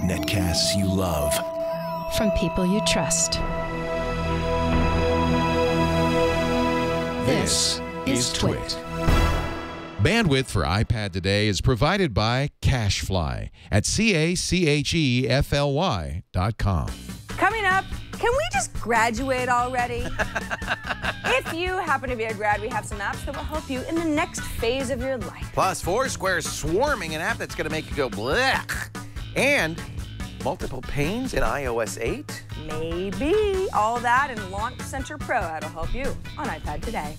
Netcasts you love. From people you trust. This is Twit. Bandwidth for iPad today is provided by CashFly at CACHEFLY.com. Coming up, can we just graduate already? If you happen to be a grad, we have some apps that will help you in the next phase of your life. Plus, Foursquare is swarming an app that's going to make you go blech. And multiple panes in iOS 8? Maybe. All that and Launch Center Pro. That'll help you on iPad today.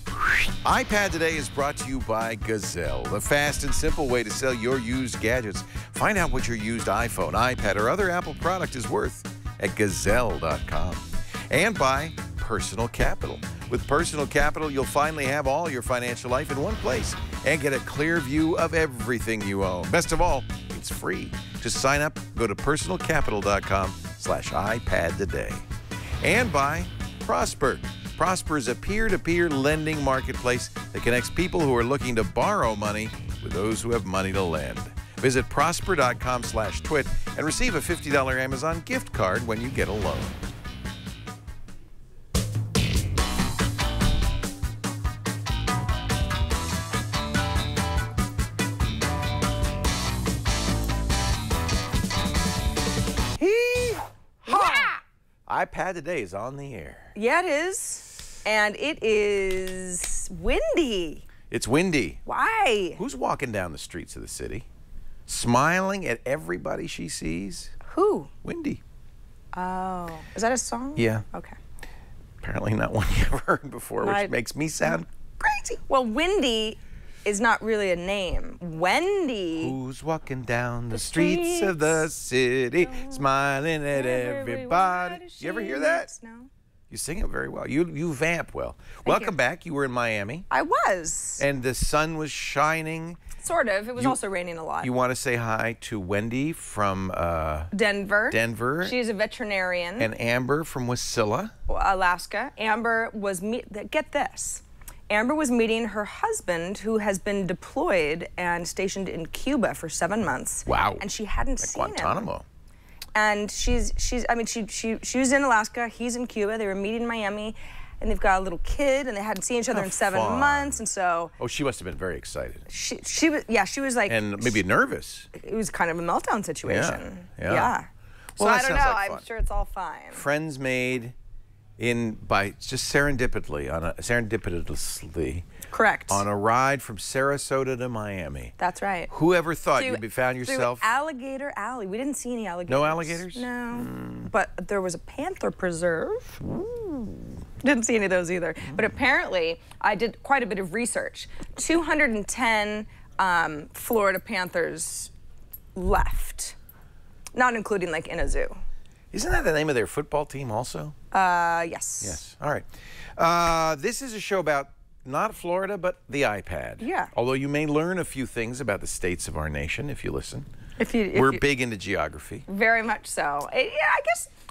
iPad Today is brought to you by Gazelle, the fast and simple way to sell your used gadgets. Find out what your used iPhone, iPad, or other Apple product is worth at Gazelle.com. And by Personal Capital. With Personal Capital, you'll finally have all your financial life in one place and get a clear view of everything you own. Best of all, it's free. To sign up, go to personalcapital.com/iPad today. And by Prosper. Prosper is a peer-to-peer lending marketplace that connects people who are looking to borrow money with those who have money to lend. Visit prosper.com/twit and receive a $50 Amazon gift card when you get a loan. iPad Today is on the air. Yeah, it is. And it is windy. It's windy. Why? Who's walking down the streets of the city, smiling at everybody she sees? Who? Windy. Oh. Is that a song? Yeah. Okay. Apparently not one you ever heard before, which makes me sound crazy. Well, Windy is not really a name. Wendy. Who's walking down the streets of the city, smiling at everybody? You ever hear that? No. You sing it very well. You vamp well. Welcome back. You were in Miami. I was. And the sun was shining. Sort of. It was also raining a lot. You want to say hi to Wendy from Denver. Denver. She's a veterinarian. And Amber from Wasilla, Alaska. Amber was, get this. Amber was meeting her husband, who has been deployed and stationed in Cuba for 7 months. Wow. And she hadn't seen Guantanamo. him. And she was in Alaska, he's in Cuba, they were meeting in Miami, and they've got a little kid, and they hadn't seen each other in 7 months, and so... Oh, she must have been very excited. She was like... And maybe nervous. It was kind of a meltdown situation. Yeah. So Well, I don't know, like I'm sure it's all fine. Friends made by just serendipitously, Correct. on a ride from Sarasota to Miami. That's right. Whoever thought you'd be found yourself... Through Alligator Alley. We didn't see any alligators. No alligators? No. But there was a panther preserve. Didn't see any of those either. But apparently, I did quite a bit of research. 210 Florida Panthers left, not including like in a zoo. Isn't that the name of their football team also? Yes. Yes. All right. This is a show about not Florida, but the iPad. Yeah. Although you may learn a few things about the states of our nation if you listen. We're big into geography. Very much so. Yeah,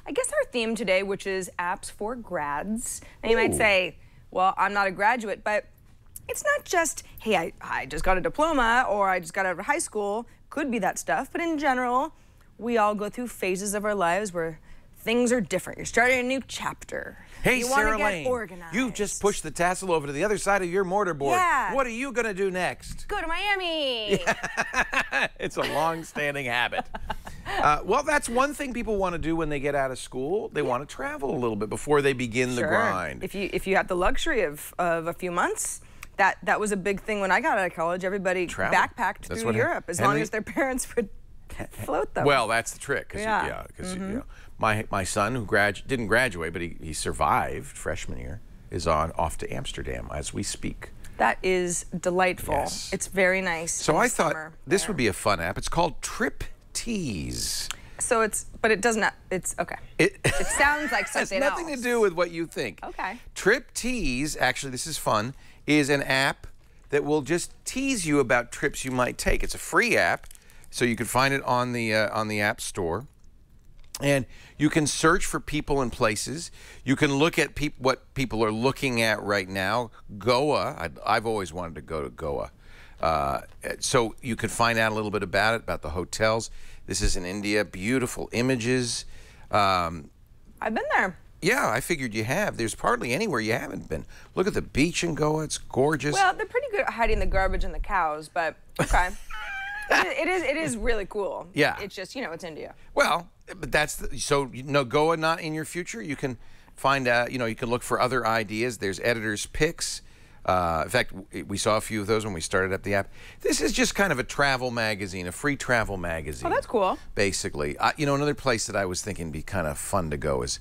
I guess our theme today, which is apps for grads. And you might say, well, I'm not a graduate, but it's not just, hey, I just got a diploma or I just got out of high school. Could be that stuff, but in general, we all go through phases of our lives where things are different. You're starting a new chapter. Hey, you Sarah want to get Lane, organized. you've just pushed the tassel over to the other side of your mortarboard. Yeah. What are you going to do next? Go to Miami. It's a long-standing habit. Well, that's one thing people want to do when they get out of school. They want to travel a little bit before they begin the grind. If you have the luxury of a few months, that was a big thing when I got out of college. Everybody backpacked through Europe as long as their parents would float them. Well, that's the trick. Cause my son, who didn't graduate, but he survived freshman year, is off to Amsterdam as we speak. That is delightful. Yes. It's very nice. So I thought this would be a fun app. It's called Trip Tease. So but it doesn't. It's okay. It sounds like something else. It has nothing to do with what you think. Okay. Trip Tease, actually, this is fun, is an app that will just tease you about trips you might take. It's a free app. So you can find it on the App Store. And you can search for people and places. You can look at what people are looking at right now. Goa, I've always wanted to go to Goa. So you could find out a little bit about it, about the hotels. This is in India. Beautiful images. I've been there. Yeah, I figured you have. There's hardly anywhere you haven't been. Look at the beach in Goa. It's gorgeous. Well, they're pretty good at hiding the garbage and the cows, but okay. It is really cool. Yeah. It's just, it's India. Well, but so Goa not in your future. You can find out, you can look for other ideas. There's editors' picks. In fact, we saw a few of those when we started up the app. This is just kind of a travel magazine, a free travel magazine. Oh, that's cool. Basically. Another place that I was thinking would be kind of fun to go is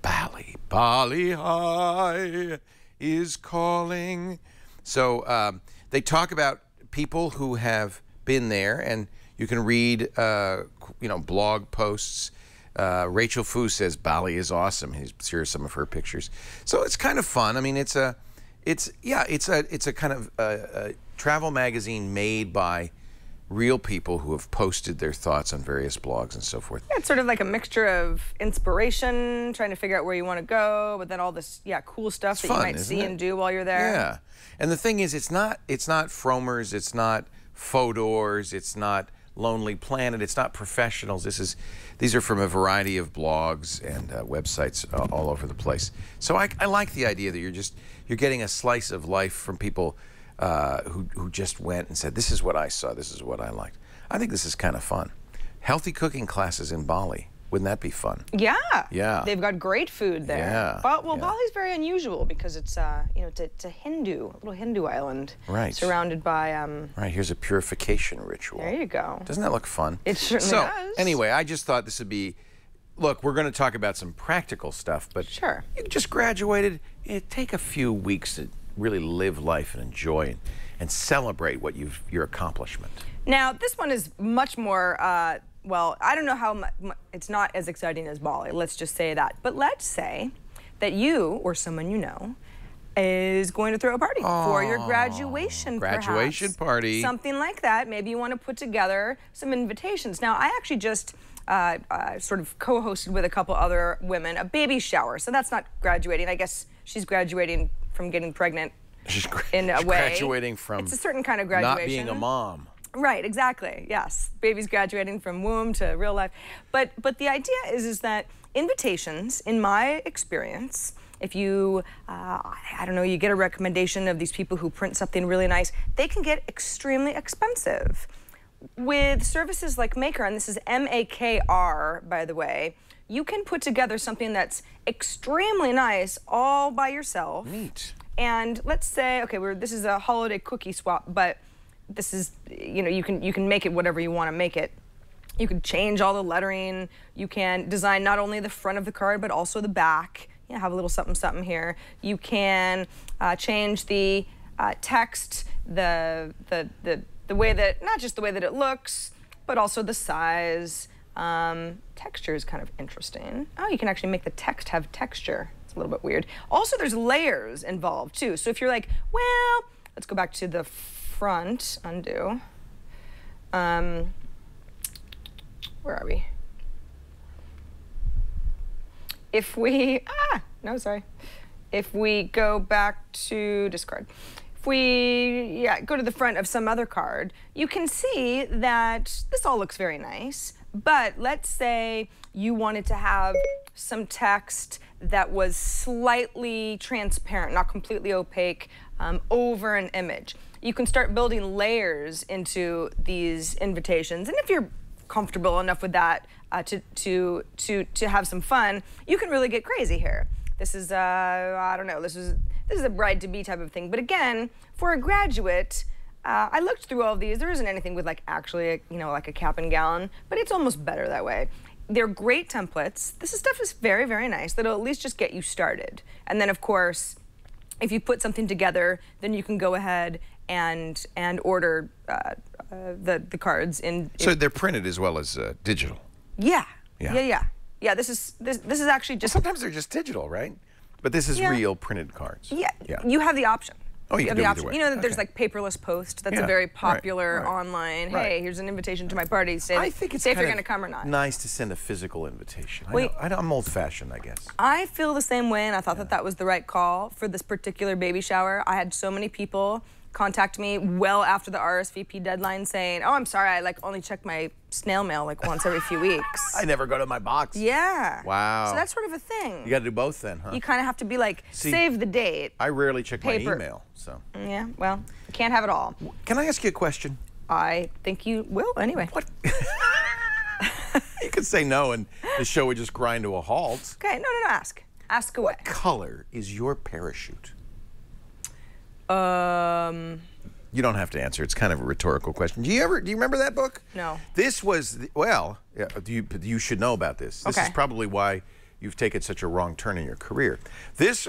Bali. Bali High is calling. So they talk about people who have been there, and you can read, blog posts. Rachel Fu says Bali is awesome. Here are some of her pictures. So it's kind of fun. I mean, it's a kind of a travel magazine made by real people who have posted their thoughts on various blogs and so forth. Yeah, it's sort of like a mixture of inspiration, trying to figure out where you want to go, but then all this cool stuff that you might see and do while you're there. Yeah, and the thing is, it's not Fromers, it's not Fodors, it's not Lonely Planet, it's not professionals. These are from a variety of blogs and websites all over the place. So I like the idea that you're getting a slice of life from people who just went and said, this is what I saw, this is what I liked. I think this is kind of fun. Healthy cooking classes in Bali. Wouldn't that be fun? Yeah. Yeah. They've got great food there. Yeah. But, Bali's very unusual because it's, it's a little Hindu island. Right. Surrounded by, Right, here's a purification ritual. There you go. Doesn't that look fun? It certainly does. Anyway, I just thought this would be, look, we're going to talk about some practical stuff, but sure. You just graduated. Take a few weeks to really live life and enjoy and celebrate your accomplishment. Now, this one is much more, well, I don't know how it's not as exciting as Bali, let's just say that. But let's say that you or someone you know is going to throw a party for your graduation perhaps. Party. Something like that. Maybe you want to put together some invitations. Now, I actually just sort of co-hosted with a couple other women a baby shower. So that's not graduating. I guess she's graduating from getting pregnant in a way. Graduating from it's a certain kind of graduation. Not being a mom. Right, exactly. Yes, baby's graduating from womb to real life. But the idea is that invitations, in my experience, if you, I don't know, you get a recommendation of these people who print something really nice, they can get extremely expensive. With services like Maker, and this is M-A-K-R, by the way, you can put together something that's extremely nice all by yourself. Neat. And let's say, okay, this is a holiday cookie swap, but this is, you can make it whatever you want to make it. You can change all the lettering. You can design not only the front of the card, but also the back. Have a little something, something here. You can change the text, the way that, not just the way that it looks, but also the size. Texture is kind of interesting. Oh, you can actually make the text have texture. It's a little bit weird. Also, there's layers involved too. So if you're like, well, let's go back to the front, undo. Where are we? If we, if we go back to discard, if we, go to the front of some other card, you can see that this all looks very nice, but let's say you wanted to have some text that was slightly transparent, not completely opaque, over an image. You can start building layers into these invitations, and if you're comfortable enough with that to have some fun, you can really get crazy here. This is I don't know. This is a bride-to-be type of thing. But again, for a graduate, I looked through all of these. There isn't anything with actually like a cap and gown, but it's almost better that way. They're great templates. This stuff is very, very nice. That'll at least just get you started. And then of course, if you put something together, then you can go ahead and order the cards in. So they're printed as well as digital. Yeah. This is actually just. Well, sometimes they're just digital, right? But this is real printed cards. Yeah. You have the option. Oh, you can do the either option. way. You know that there's like paperless post. That's a very popular online. Hey, here's an invitation to my party. Say if you're going to come or not. Nice to send a physical invitation. Wait, I'm old-fashioned, I guess. I feel the same way, and I thought that was the right call for this particular baby shower. I had so many people contact me well after the RSVP deadline saying, oh, I'm sorry, I like only check my snail mail like once every few weeks. I never go to my box. Yeah. Wow. So that's sort of a thing. You got to do both then, huh? You kind of have to be like, See, save the date. I rarely check Paper. my email, so. Yeah, well, you can't have it all. Can I ask you a question? I think you will anyway. What? You could say no and the show would just grind to a halt. Okay, no, ask. Ask away. What color is your parachute? You don't have to answer. It's kind of a rhetorical question. Do you remember that book? No. This was, well, yeah, you should know about this. This is probably why you've taken such a wrong turn in your career. This...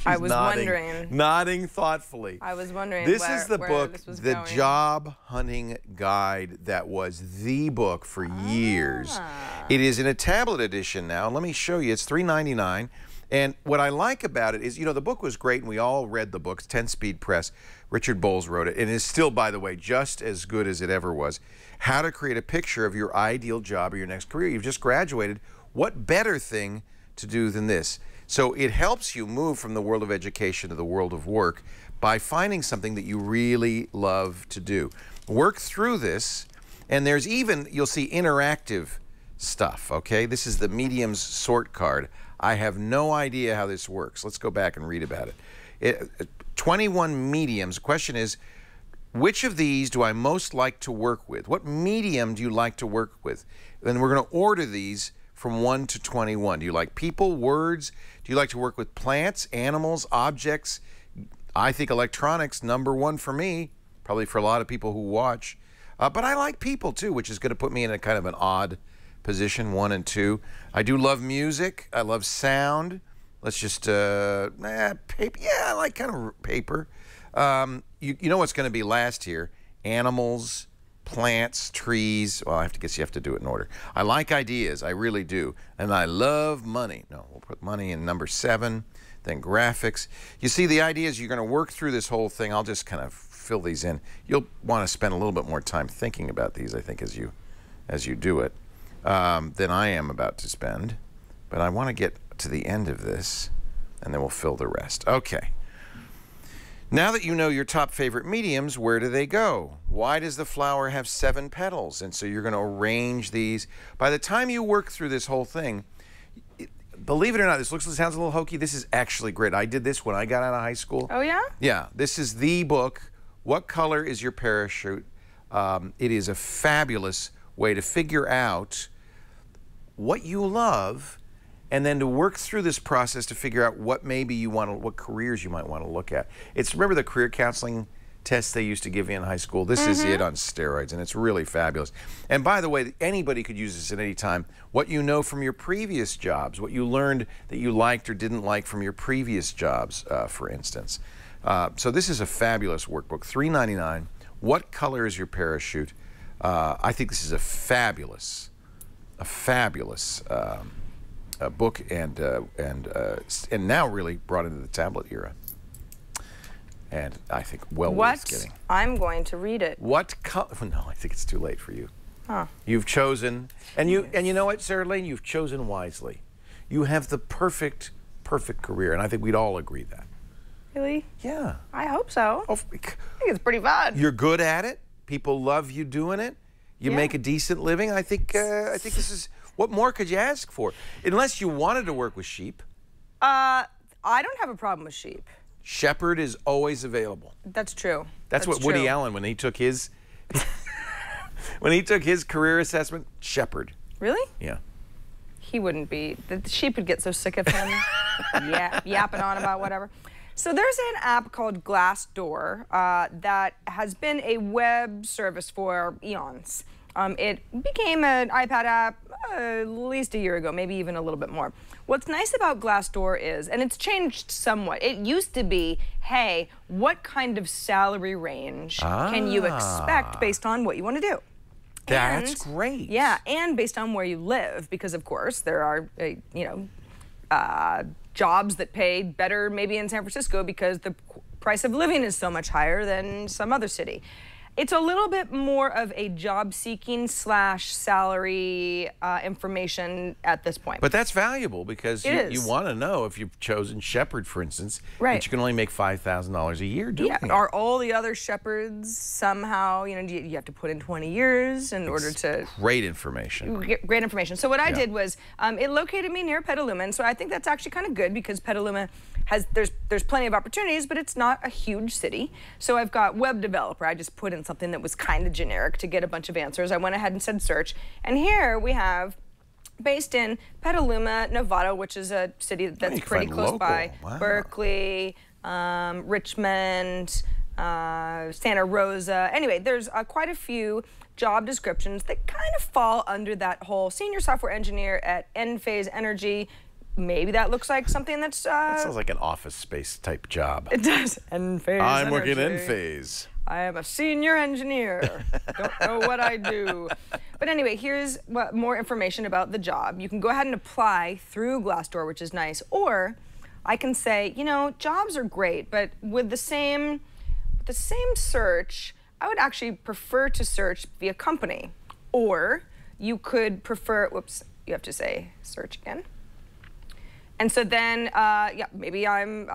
I was nodding, wondering. Nodding thoughtfully. I was wondering This where, is the where book, this was the going. job hunting guide that was the book for years. It is in a tablet edition now. Let me show you. It's $3.99. And what I like about it is, you know, the book was great, and we all read the books. 10-Speed Press. Richard Bowles wrote it, and it's still, by the way, just as good as it ever was. How to create a picture of your ideal job or your next career. You've just graduated. What better thing to do than this? So it helps you move from the world of education to the world of work by finding something that you really love to do. Work through this, and there's even, you'll see interactive stuff, okay? This is the mediums sort card. I have no idea how this works. Let's go back and read about it. 21 mediums. The question is, which of these do I most like to work with? What medium do you like to work with? And we're going to order these from 1 to 21. Do you like people, words? Do you like to work with plants, animals, objects? I think electronics, #1 for me, probably for a lot of people who watch. But I like people too, which is going to put me in a kind of an odd position, 1 and 2. I do love music. I love sound. Let's just, paper. Yeah, I like kind of paper. You know what's going to be last here? Animals, plants, trees. Well, I guess you have to do it in order. I like ideas. I really do. And I love money. No, we'll put money in #7. Then graphics. You see, the idea is you're going to work through this whole thing. I'll just kind of fill these in. You'll want to spend a little bit more time thinking about these, I think, as you do it, than I am about to spend. But I want to get to the end of this, and then we'll fill the rest. Okay. Now that you know your top favorite mediums, where do they go? Why does the flower have 7 petals? And so you're going to arrange these. By the time you work through this whole thing, believe it or not, this sounds a little hokey. This is actually great. I did this when I got out of high school. Oh, yeah? Yeah. This is the book, What Color is Your Parachute? It is a fabulous way to figure out what you love, and then to work through this process to figure out what what careers you might want to look at. Remember the career counseling tests they used to give you in high school? This is it on steroids, and it's really fabulous. And by the way, anybody could use this at any time. What you know from your previous jobs, what you learned that you liked or didn't like from your previous jobs, for instance. So this is a fabulous workbook, $3.99. What color is your parachute? I think this is a fabulous book, and now really brought into the tablet era. And I think worth getting. I'm going to read it. What color? No, I think it's too late for you. Huh. You've chosen, and you know what, Sarah Lane, you've chosen wisely. You have the perfect career, and I think we'd all agree that. Really? Yeah. I hope so. Oh, I think it's pretty fun. You're good at it. People love you doing it. You make a decent living. I think this is, what more could you ask for? Unless you wanted to work with sheep. I don't have a problem with sheep. Shepherd is always available. That's true. That's what Woody Allen, when he took his career assessment, shepherd. Really? Yeah. He wouldn't be. The sheep would get so sick of him yapping on about whatever. So there's an app called Glassdoor that has been a web service for eons. It became an iPad app at least a year ago, maybe even a little bit more. What's nice about Glassdoor is, and it's changed somewhat, it used to be, hey, what kind of salary range can you expect based on what you want to do? That's great. Yeah, and based on where you live, because of course there are, jobs that pay better maybe in San Francisco because the price of living is so much higher than some other city. It's a little bit more of a job seeking / salary information at this point. But that's valuable because you want to know if you've chosen Shepherd, for instance, that you can only make $5,000 a year doing it. Are all the other Shepherds somehow, you know, you have to put in 20 years in order to... Great information. Great information. So what I did was, it located me near Petaluma, and so I think that's actually kind of good because Petaluma has, there's plenty of opportunities, but it's not a huge city. So I've got web developer. I just put in something that was kind of generic to get a bunch of answers. I went ahead and said search, and here we have based in Petaluma, Nevada, which is a city that's pretty close by. Wow. Berkeley, Richmond, Santa Rosa. Anyway, there's quite a few job descriptions that kind of fall under that whole senior software engineer at Enphase Energy. Maybe that looks like something that's... That sounds like an office space type job. It does. Enphase I'm working Energy. Enphase. I am a senior engineer. Don't know what I do. But anyway, here's more information about the job. You can go ahead and apply through Glassdoor, which is nice. Or I can say, you know, jobs are great, but with the same search, I would actually prefer to search via company. Or you could prefer, whoops, you have to say search again. And so then, yeah, maybe I'm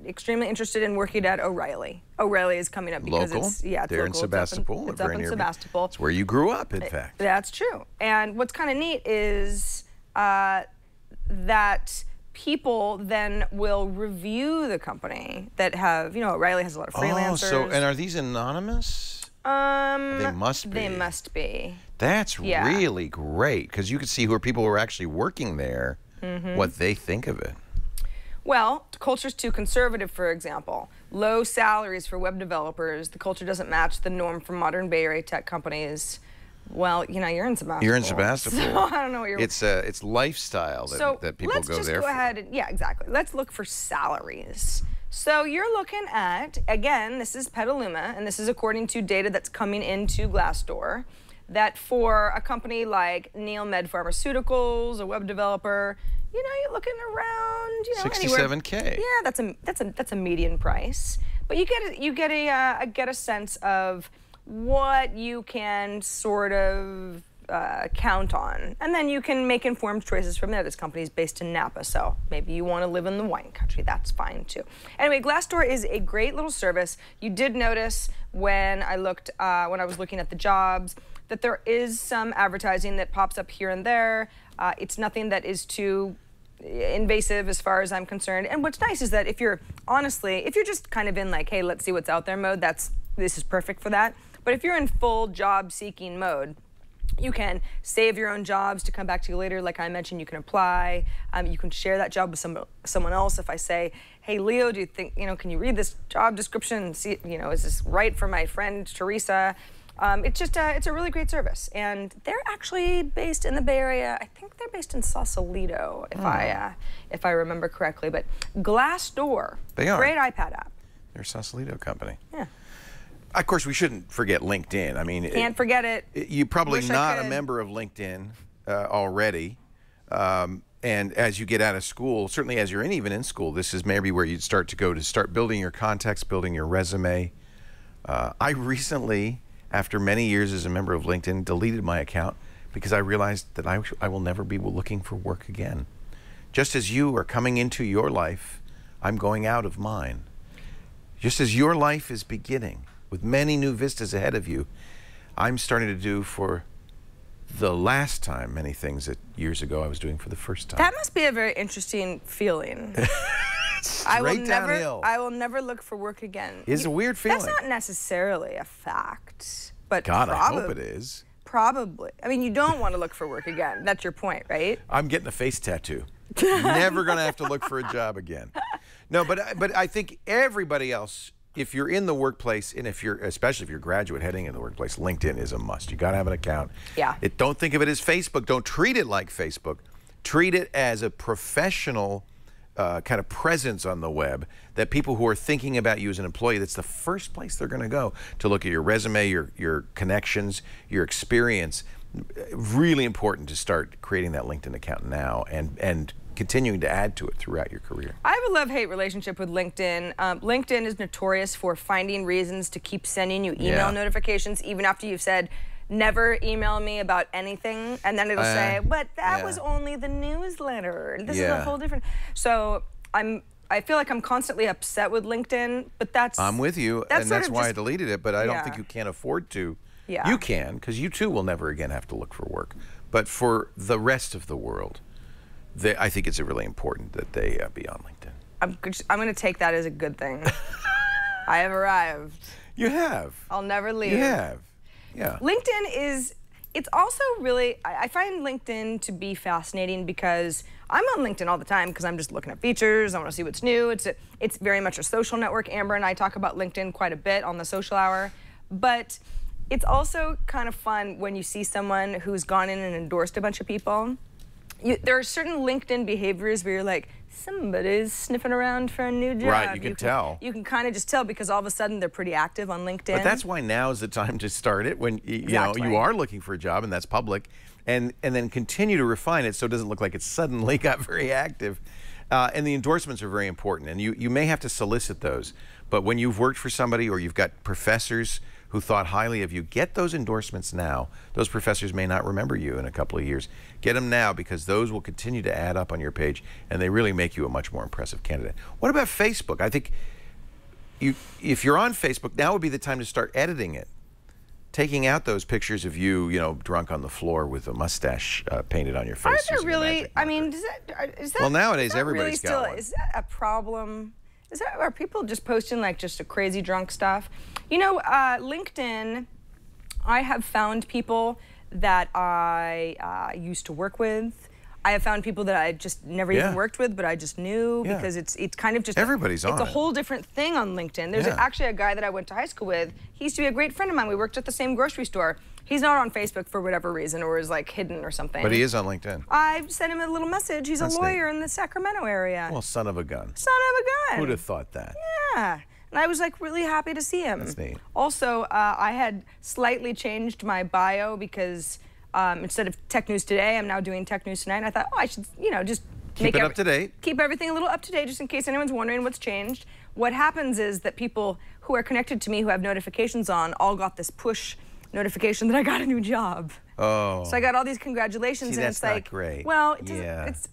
extremely interested in working at O'Reilly. O'Reilly is coming up because it's they're local. in Sebastopol. It's up in Sebastopol. It's where you grew up, in fact. That's true. And what's kind of neat is that people then will review the company that have, you know, O'Reilly has a lot of freelancers. Oh, and are these anonymous? They must be. They must be. That's really great because you could see people who are actually working there. What they think of it. Well, the culture's too conservative, for example. Low salaries for web developers. The culture doesn't match the norm for modern Bay Area tech companies. Well, you know, you're in Sebastopol. You're in Sebastopol. So I don't know what you're... It's lifestyle that people go there for. So let's just go ahead and, yeah, exactly. Let's look for salaries. So you're looking at, again, this is Petaluma, and this is according to data that's coming into Glassdoor, that for a company like NeilMed Pharmaceuticals, a web developer, you know, you're looking around, you know, 67K. Yeah, that's a median price. But you get a sense of what you can sort of count on, and then you can make informed choices from there. This company is based in Napa, so maybe you want to live in the wine country. That's fine too. Anyway, Glassdoor is a great little service. You did notice when I looked, when I was looking at the jobs, that there is some advertising that pops up here and there. It's nothing that is too invasive as far as I'm concerned. And what's nice is that if you're just kind of in like, hey, let's see what's out there mode, this is perfect for that. But if you're in full job seeking mode, you can save your own jobs to come back to you later. Like I mentioned, you can apply. You can share that job with someone else. If I say, hey, Leo, do you think, you know, can you read this job description and see, you know, is this right for my friend Teresa? It's a really great service, and they're actually based in the Bay Area. I think they're based in Sausalito, if I remember correctly. But Glassdoor, great iPad app. They're a Sausalito company. Yeah. Of course, we shouldn't forget LinkedIn. I mean, can't forget it. You're probably not a member of LinkedIn already, and as you get out of school, certainly as you're even in school, this is maybe where you'd start building your contacts, building your resume. I recently, after many years as a member of LinkedIn, deleted my account because I realized that I will never be looking for work again. Just as you are coming into your life, I'm going out of mine. Just as your life is beginning, with many new vistas ahead of you, I'm starting to do for the last time many things that years ago I was doing for the first time. That must be a very interesting feeling. Downhill. I will never look for work again. It's a weird feeling. That's not necessarily a fact, but God, I hope it is. Probably. I mean, you don't want to look for work again. That's your point, right? I'm getting a face tattoo. Never going to have to look for a job again. No, but I think everybody else, if you're in the workplace, and especially if you're a graduate heading in the workplace, LinkedIn is a must. You got to have an account. Yeah. Don't think of it as Facebook. Don't treat it like Facebook. Treat it as a professional kind of presence on the web that people who are thinking about you as an employee, that's the first place they're going to go to look at your resume, your connections, your experience. Really important to start creating that LinkedIn account now and continuing to add to it throughout your career. I have a love-hate relationship with LinkedIn. LinkedIn is notorious for finding reasons to keep sending you email notifications, even after you've said, never email me about anything, and then it'll say, but that was only the newsletter. This is a whole different... So I feel like I'm constantly upset with LinkedIn, but that's... I'm with you, and that's why I deleted it, but I don't think you can afford to. Yeah. You can, because you too will never again have to look for work. But for the rest of the world, I think it's really important that they be on LinkedIn. I'm going to take that as a good thing. I have arrived. You have. I'll never leave. You have. Yeah. LinkedIn is... It's also really... I find LinkedIn to be fascinating because I'm on LinkedIn all the time because I'm just looking at features. I want to see what's new. It's very much a social network. Amber and I talk about LinkedIn quite a bit on the Social Hour. But it's also kind of fun when you see someone who's gone in and endorsed a bunch of people. There are certain LinkedIn behaviors where you're like, somebody's sniffing around for a new job. Right, you can tell. You can kind of just tell because all of a sudden they're pretty active on LinkedIn. But that's why now is the time to start it, when you know you are looking for a job and that's public, and then continue to refine it so it doesn't look like it suddenly got very active. And the endorsements are very important, and you may have to solicit those. But when you've worked for somebody or you've got professors who thought highly of you, get those endorsements now. Those professors may not remember you in a couple of years. Get them now, because those will continue to add up on your page, and they really make you a much more impressive candidate. What about Facebook? I think if you're on Facebook, now would be the time to start editing it. Taking out those pictures of you, drunk on the floor with a mustache painted on your face. Aren't there really, I mean, is that well, nowadays really everybody's got one. Is that a problem? Are people just posting like just a crazy drunk stuff? LinkedIn, I have found people that I used to work with. I have found people that I just never even worked with, but I just knew because it's kind of just everybody's on it. It's a whole different thing on LinkedIn. There's actually a guy that I went to high school with. He used to be a great friend of mine. We worked at the same grocery store. He's not on Facebook for whatever reason, or is like hidden or something. But he is on LinkedIn. I sent him a little message. He's a lawyer in the Sacramento area. Well, son of a gun. Son of a gun. Who'd have thought that? Yeah. And I was like really happy to see him. That's neat. Also, I had slightly changed my bio because instead of Tech News Today, I'm now doing Tech News Tonight. And I thought, I should, just keep it up to date. Keep everything a little up to date, just in case anyone's wondering what's changed. What happens is that people who are connected to me, who have notifications on, all got this push notification that I got a new job. Oh. So I got all these congratulations, and it's like, not great. Well, it doesn't,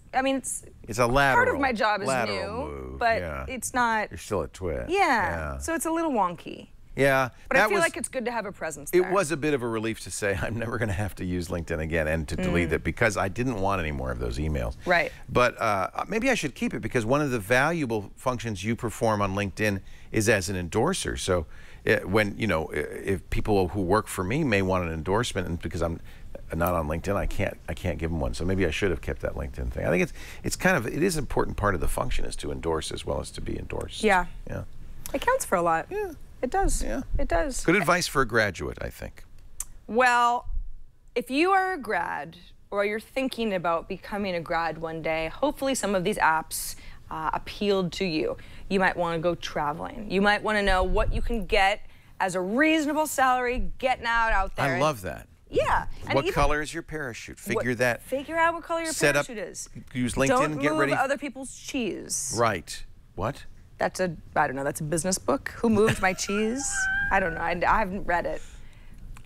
it's a lateral. Part of my job is new, move. but it's not. You're still at Twit. Yeah. So it's a little wonky. Yeah. But I feel like it's good to have a presence there. It was a bit of a relief to say I'm never going to have to use LinkedIn again and to delete it, because I didn't want any more of those emails. Right. But maybe I should keep it, because one of the valuable functions you perform on LinkedIn is as an endorser. So when, if people who work for me may want an endorsement, and because I'm not on LinkedIn, I can't give them one. So maybe I should have kept that LinkedIn thing. I think it is an important part of the function, is to endorse as well as to be endorsed. Yeah. Yeah. It counts for a lot. Yeah. It does. Yeah. It does. Good advice for a graduate, I think. Well, if you are a grad, or you're thinking about becoming a grad one day, hopefully some of these apps appealed to you. You might want to go traveling. You might want to know what you can get as a reasonable salary getting out there. I love that. Yeah. What color is your parachute? Figure out what color your parachute is. Use LinkedIn, Don't get ready. move other people's cheese. Right. What? That's I don't know, that's a business book. Who moved my cheese? I don't know, I haven't read it.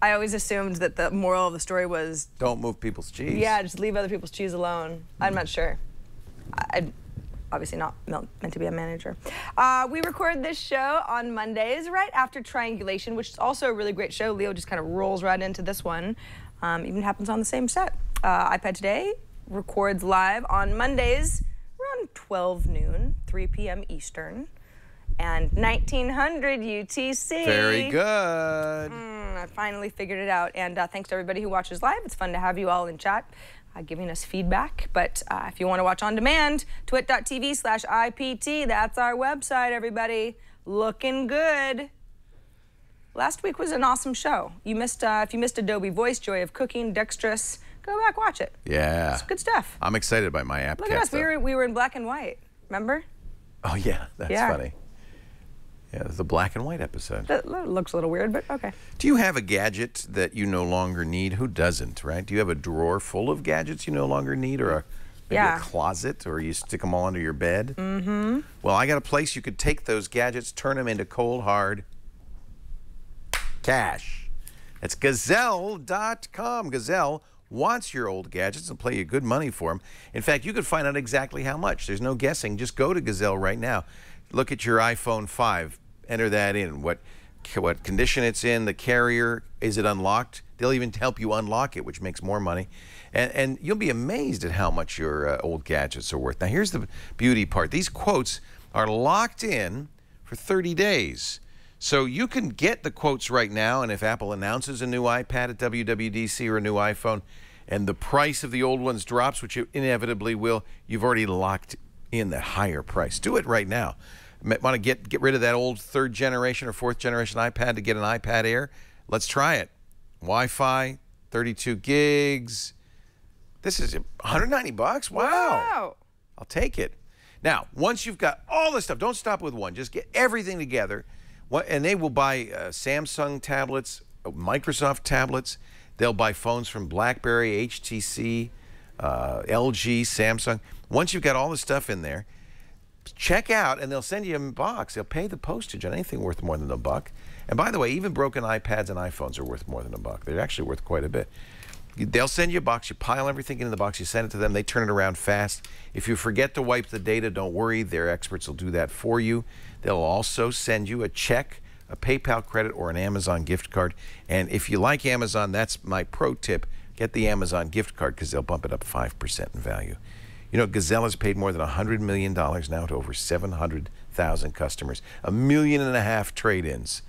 I always assumed that the moral of the story was... Don't move people's cheese. Yeah, just leave other people's cheese alone. I'm not sure. I'm obviously not meant to be a manager. We record this show on Mondays, right after Triangulation, which is also a really great show. Leo just kind of rolls right into this one. Even happens on the same set. iPad Today records live on Mondays, around 12 noon, 3 p.m. Eastern, and 1900 UTC. Very good. I finally figured it out. And thanks to everybody who watches live. It's fun to have you all in chat giving us feedback. But if you want to watch on demand, twit.tv/IPT. That's our website, everybody. Looking good. Last week was an awesome show. You missed, if you missed Adobe Voice, Joy of Cooking, Dexterous, go back, watch it. Yeah. It's good stuff. I'm excited by my app. Look at us, we were in black and white, remember? Oh yeah, that's funny. Yeah, it's a black and white episode. That looks a little weird, but okay. Do you have a gadget that you no longer need? Who doesn't, right? Do you have a drawer full of gadgets you no longer need, or maybe Yeah. a closet, or you stick them all under your bed. Mm-hmm. Well, I got a place you could take those gadgets, turn them into cold, hard cash. That's Gazelle.com. Gazelle wants your old gadgets and pay you good money for them. In fact, you could find out exactly how much. There's no guessing. Just go to Gazelle right now. Look at your iPhone 5. Enter that in. What condition it's in, the carrier, is it unlocked? They'll even help you unlock it, which makes more money. And you'll be amazed at how much your old gadgets are worth. Now, here's the beauty part. These quotes are locked in for 30 days. So you can get the quotes right now, and if Apple announces a new iPad at WWDC or a new iPhone, and the price of the old ones drops, which it inevitably will, you've already locked in the higher price. Do it right now. Want to get rid of that old 3rd generation or 4th generation iPad to get an iPad Air? Let's try it. Wi-Fi, 32 gigs. This is $190. Wow. I'll take it. Now, once you've got all this stuff, don't stop with one. Just get everything together. And they will buy Samsung tablets, Microsoft tablets. They'll buy phones from BlackBerry, HTC, LG, Samsung. Once you've got all the stuff in there, check out, and they'll send you a box. They'll pay the postage on anything worth more than $1. And by the way, even broken iPads and iPhones are worth more than $1. They're actually worth quite a bit. They'll send you a box. You pile everything into the box. You send it to them. They turn it around fast. If you forget to wipe the data, don't worry. Their experts will do that for you. They'll also send you a check, a PayPal credit, or an Amazon gift card. And if you like Amazon, that's my pro tip. Get the Amazon gift card because they'll bump it up 5% in value. You know, Gazelle has paid more than $100 million now to over 700,000 customers, 1.5 million trade-ins.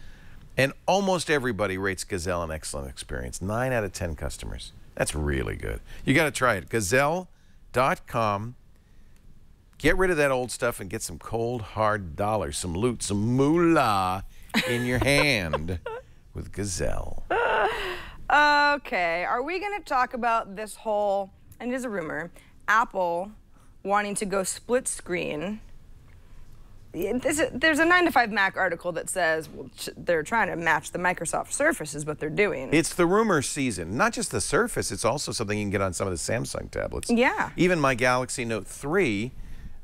And almost everybody rates Gazelle an excellent experience. 9 out of 10 customers. That's really good. You got to try it. Gazelle.com. Get rid of that old stuff and get some cold, hard dollars, some loot, some moolah in your hand with Gazelle. Okay, are we going to talk about this whole, and it is a rumor, Apple wanting to go split screen? There's a 9 to 5 Mac article that says, well, they're trying to match the Microsoft Surface is what they're doing. It's the rumor season. Not just the Surface, it's also something you can get on some of the Samsung tablets. Yeah. Even my Galaxy Note 3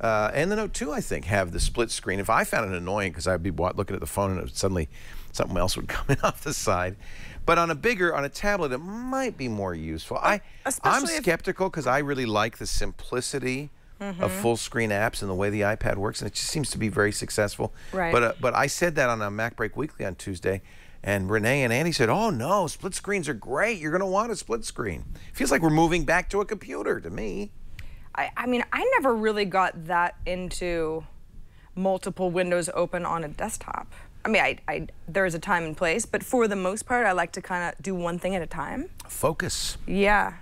and the Note 2, I think, have the split screen. If I found it annoying because I'd be looking at the phone and suddenly something else would come in off the side. But on a tablet, it might be more useful. I'm skeptical because I really like the simplicity of full screen apps and the way the iPad works, and it just seems to be very successful. Right. But I said that on a Mac Break Weekly on Tuesday, and Renee and Andy said, "Oh no, split screens are great. You're going to want a split screen." Feels like we're moving back to a computer to me. I mean, I never really got that into multiple windows open on a desktop. I mean, there is a time and place, but for the most part, I like to kind of do one thing at a time. Focus. Yeah.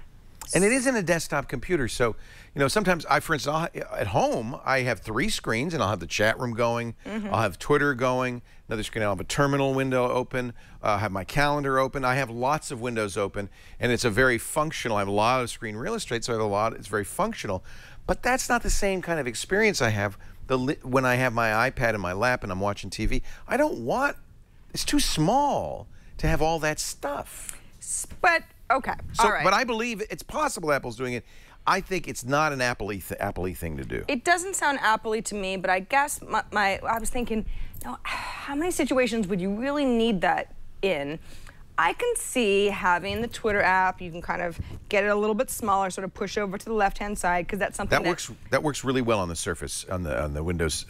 And it isn't a desktop computer, so you know sometimes for instance, at home I have 3 screens, and I'll have the chat room going, I'll have Twitter going, another screen, I'll have a terminal window open, I'll have my calendar open. I have lots of windows open, and it's a very functional. I have a lot of screen real estate, so I have a lot. It's very functional, but that's not the same kind of experience I have when I have my iPad in my lap and I'm watching TV. I don't want. It's too small to have all that stuff. But okay, all right. But I believe it's possible Apple's doing it. I think it's not an Apple-y thing to do. It doesn't sound Apple-y to me, but I guess I was thinking, now, how many situations would you really need that in? I can see having the Twitter app. You can kind of get it a little bit smaller, sort of push over to the left-hand side, because that's something that works really well on the Surface, on the Windows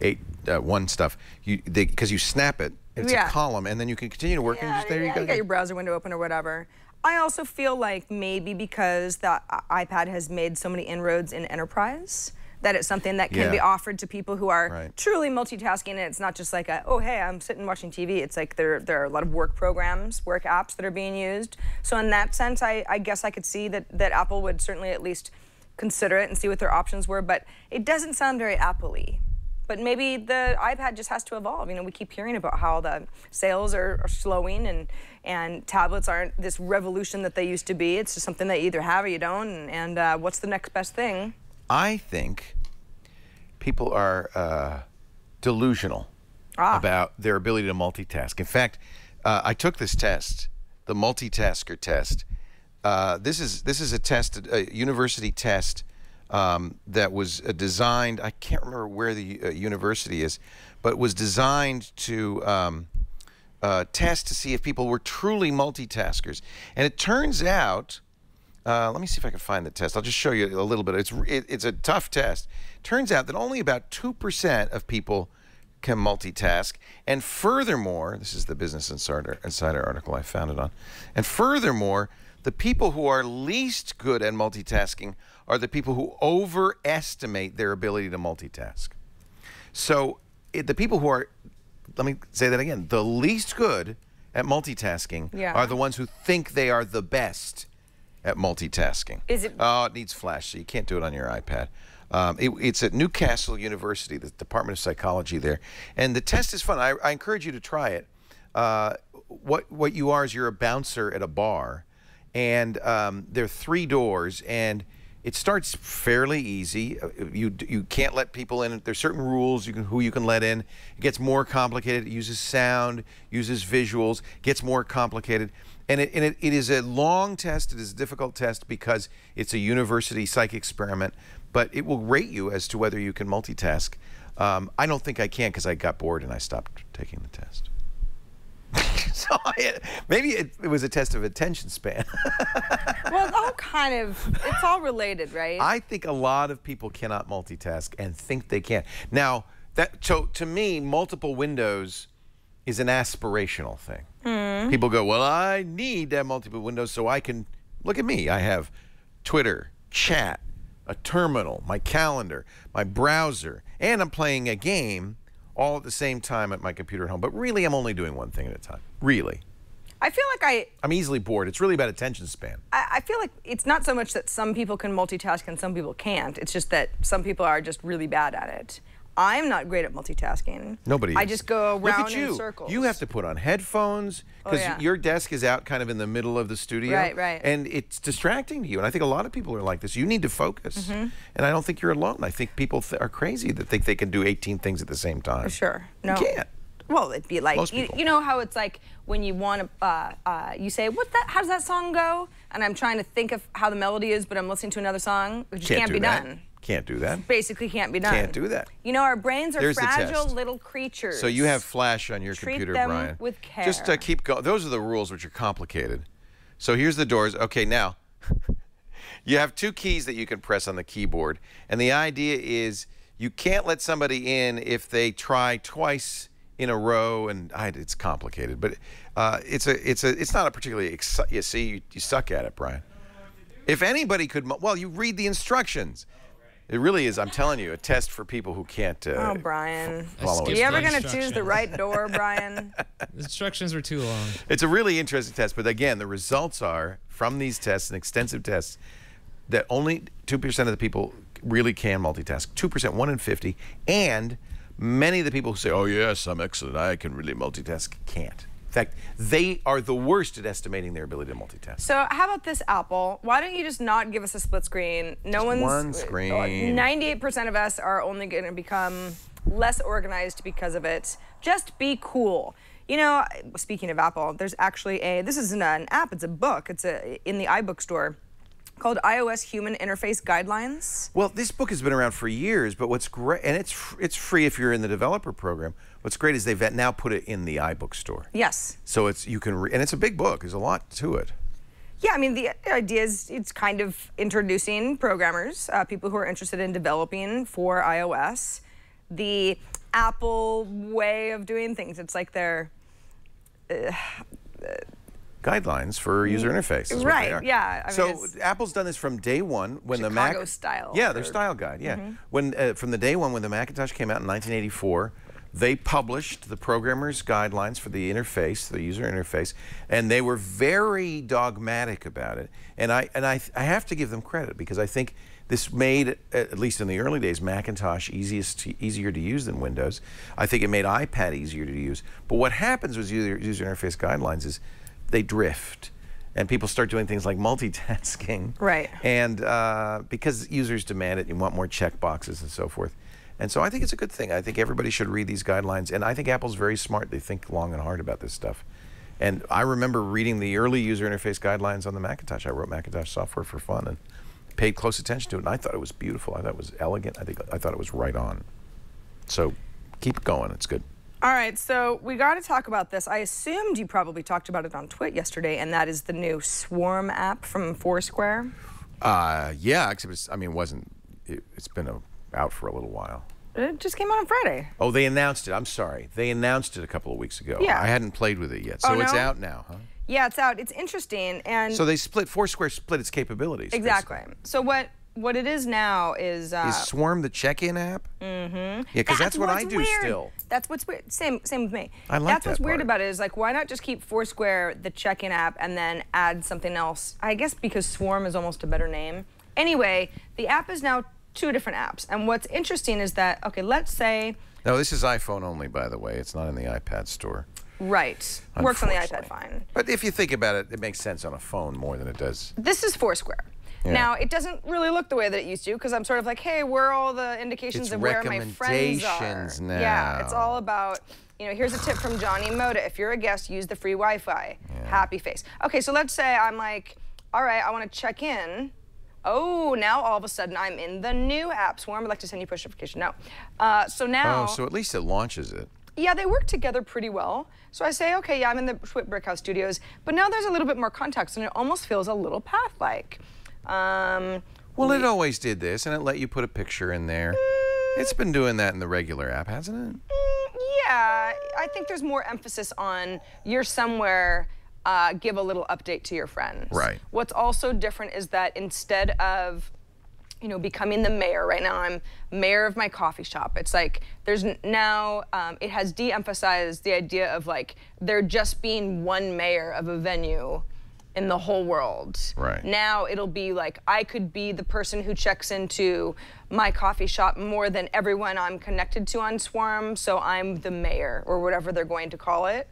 8.1 stuff. Because you snap it, it's a column, and then you can continue to work. Yeah, and there you go. You got your browser window open or whatever. I also feel like maybe because the iPad has made so many inroads in enterprise, that it's something that can be offered to people who are truly multitasking, and it's not just like oh hey, I'm sitting watching TV. It's like there are a lot of work programs, work apps that are being used. So in that sense, I guess I could see that Apple would certainly at least consider it and see what their options were, but it doesn't sound very Apple-y. But maybe the iPad just has to evolve. You know, we keep hearing about how the sales are slowing, and tablets aren't this revolution that they used to be. It's just something that you either have or you don't, and what's the next best thing? I think people are delusional about their ability to multitask. In fact, I took this test, the multitasker test. This is a test, a university test that was designed, I can't remember where the university is, but it was designed to test to see if people were truly multitaskers. And it turns out, let me see if I can find the test. I'll just show you a little bit. It's a tough test. Turns out that only about 2% of people can multitask. And furthermore, this is the Business Insider article I found it on. And furthermore, the people who are least good at multitasking are the people who overestimate their ability to multitask. So the people who are, let me say that again, the least good at multitasking are the ones who think they are the best at multitasking. Is it? Oh, it needs flash, so you can't do it on your iPad. It's at Newcastle University, the Department of Psychology there. And the test is fun. I encourage you to try it. What you are is you're a bouncer at a bar. And there are 3 doors, and it starts fairly easy. You can't let people in. There's certain rules who you can let in. It gets more complicated. It uses sound, uses visuals, gets more complicated. And it is a long test. It is a difficult test because it's a university psych experiment, but it will rate you as to whether you can multitask. I don't think I can because I got bored and I stopped taking the test. So maybe it was a test of attention span. Well, it's all related, right? I think a lot of people cannot multitask and think they can. Now, so to me, multiple windows is an aspirational thing. People go, well, I need to have multiple windows so I can, look at me. I have Twitter, chat, a terminal, my calendar, my browser, and I'm playing a game all at the same time at my computer at home. But really, I'm only doing one thing at a time. Really. I feel like I'm easily bored. It's really about attention span. I feel like it's not so much that some people can multitask and some people can't. It's just that some people are just really bad at it. I'm not great at multitasking. Nobody is. I just go around in you. circles. You have to put on headphones because your desk is out kind of in the middle of the studio. Right. And it's distracting to you. And I think a lot of people are like this. You need to focus. And I don't think you're alone. I think people are crazy that think they can do 18 things at the same time. For sure. No. You can't. Well, it'd be like, you know how it's like when you want to, you say, how does that song go? And I'm trying to think of how the melody is, but I'm listening to another song, which can't be done. Can't do that. Basically can't be done. Can't do that. You know, our brains are There's fragile little creatures. So you have flash on your Treat computer, them Brian. with care. Just keep going. Those are the rules, which are complicated. So here's the doors. Okay, now you have 2 keys that you can press on the keyboard, and the idea is you can't let somebody in if they try twice in a row, and it's complicated, but it's not a particularly you see, you suck at it, Brian. If anybody could, well, you read the instructions. It really is, I'm telling you, a test for people who can't Brian. follow Are it. you ever going to choose the right door, Brian? The instructions were too long. It's a really interesting test, but again, the results are, from these tests and extensive tests, that only 2% of the people really can multitask. 2%, 1 in 50, and many of the people who say, oh yes, I'm excellent, I can really multitask, can't. In fact, they are the worst at estimating their ability to multitask. So how about this, Apple? Why don't you just not give us a split screen? One screen. 98% of us are only going to become less organized because of it. Just be cool. You know, speaking of Apple, there's actually this isn't an app, it's a book. It's in the iBook store, called iOS Human Interface Guidelines. Well, this book has been around for years, but what's great, and it's free if you're in the developer program. What's great is they've now put it in the iBook store. Yes. So you can and it's a big book. There's a lot to it. Yeah, I mean, the idea is it's kind of introducing programmers, people who are interested in developing for iOS, the Apple way of doing things. It's like their guidelines for user interface. Is right, what they are. yeah. I mean, so Apple's done this from day one when the Mac. Chicago style. Yeah, their style guide, yeah. When from the day one when the Macintosh came out in 1984, they published the programmer's guidelines for the interface, the user interface, and they were very dogmatic about it. And I have to give them credit because I think this made, at least in the early days, Macintosh easier to use than Windows. I think it made iPad easier to use. But what happens with user interface guidelines is they drift, and people start doing things like multitasking. Right. And because users demand it, you want more check boxes and so forth. And so I think it's a good thing. I think everybody should read these guidelines, and I think Apple's very smart. They think long and hard about this stuff. And I remember reading the early user interface guidelines on the Macintosh. I wrote Macintosh software for fun, and paid close attention to it, and I thought it was beautiful. I thought it was elegant. I thought it was right on. So keep going. It's good. All right, so we got to talk about this. I assumed you probably talked about it on Twitter yesterday, and that is the new Swarm app from Foursquare. Yeah, except it's been out for a little while. It just came out on Friday. Oh, they announced it. I'm sorry. They announced it a couple of weeks ago. Yeah. I hadn't played with it yet, so it's out now, huh? Yeah, it's out. It's interesting, and so Foursquare split its capabilities. Exactly. Basically. So what it is now is Swarm the check-in app? Mm-hmm. Yeah, because that's what I do still. That's what's weird. Same with me. I like That's that what's weird part. about it is like, why not just keep Foursquare the check-in app and then add something else? I guess because Swarm is almost a better name. Anyway, the app is now 2 different apps, and what's interesting is that, okay, let's say. No, this is iPhone only, by the way. It's not in the iPad store. Right. Works on the iPad fine. But if you think about it, it makes sense on a phone more than it does. This is Foursquare. Yeah. Now, it doesn't really look the way that it used to, because I'm sort of like, hey, where are all the indications of where my friends are? Recommendations now. Yeah, it's all about, here's a tip from Johnny Moda. If you're a guest, use the free Wi-Fi. Yeah. Happy face. Okay, so let's say I'm like, all right, I want to check in. Oh, now all of a sudden I'm in the new app, Swarm. I'd like to send you push notification. No. So now. Oh, so at least it launches it. Yeah, they work together pretty well. So I say, okay, yeah, I'm in the Brickhouse Studios, but now there's a little bit more context, and it almost feels a little Path-like. Well, it always did this, and it let you put a picture in there. It's been doing that in the regular app, hasn't it? Yeah, I think there's more emphasis on you're somewhere, give a little update to your friends. Right. What's also different is that instead of becoming the mayor, right now I'm mayor of my coffee shop. It's like there's now, it has de-emphasized the idea of like there just being one mayor of a venue in the whole world. Right. Now it'll be like I could be the person who checks into my coffee shop more than everyone I'm connected to on Swarm, so I'm the mayor, or whatever they're going to call it.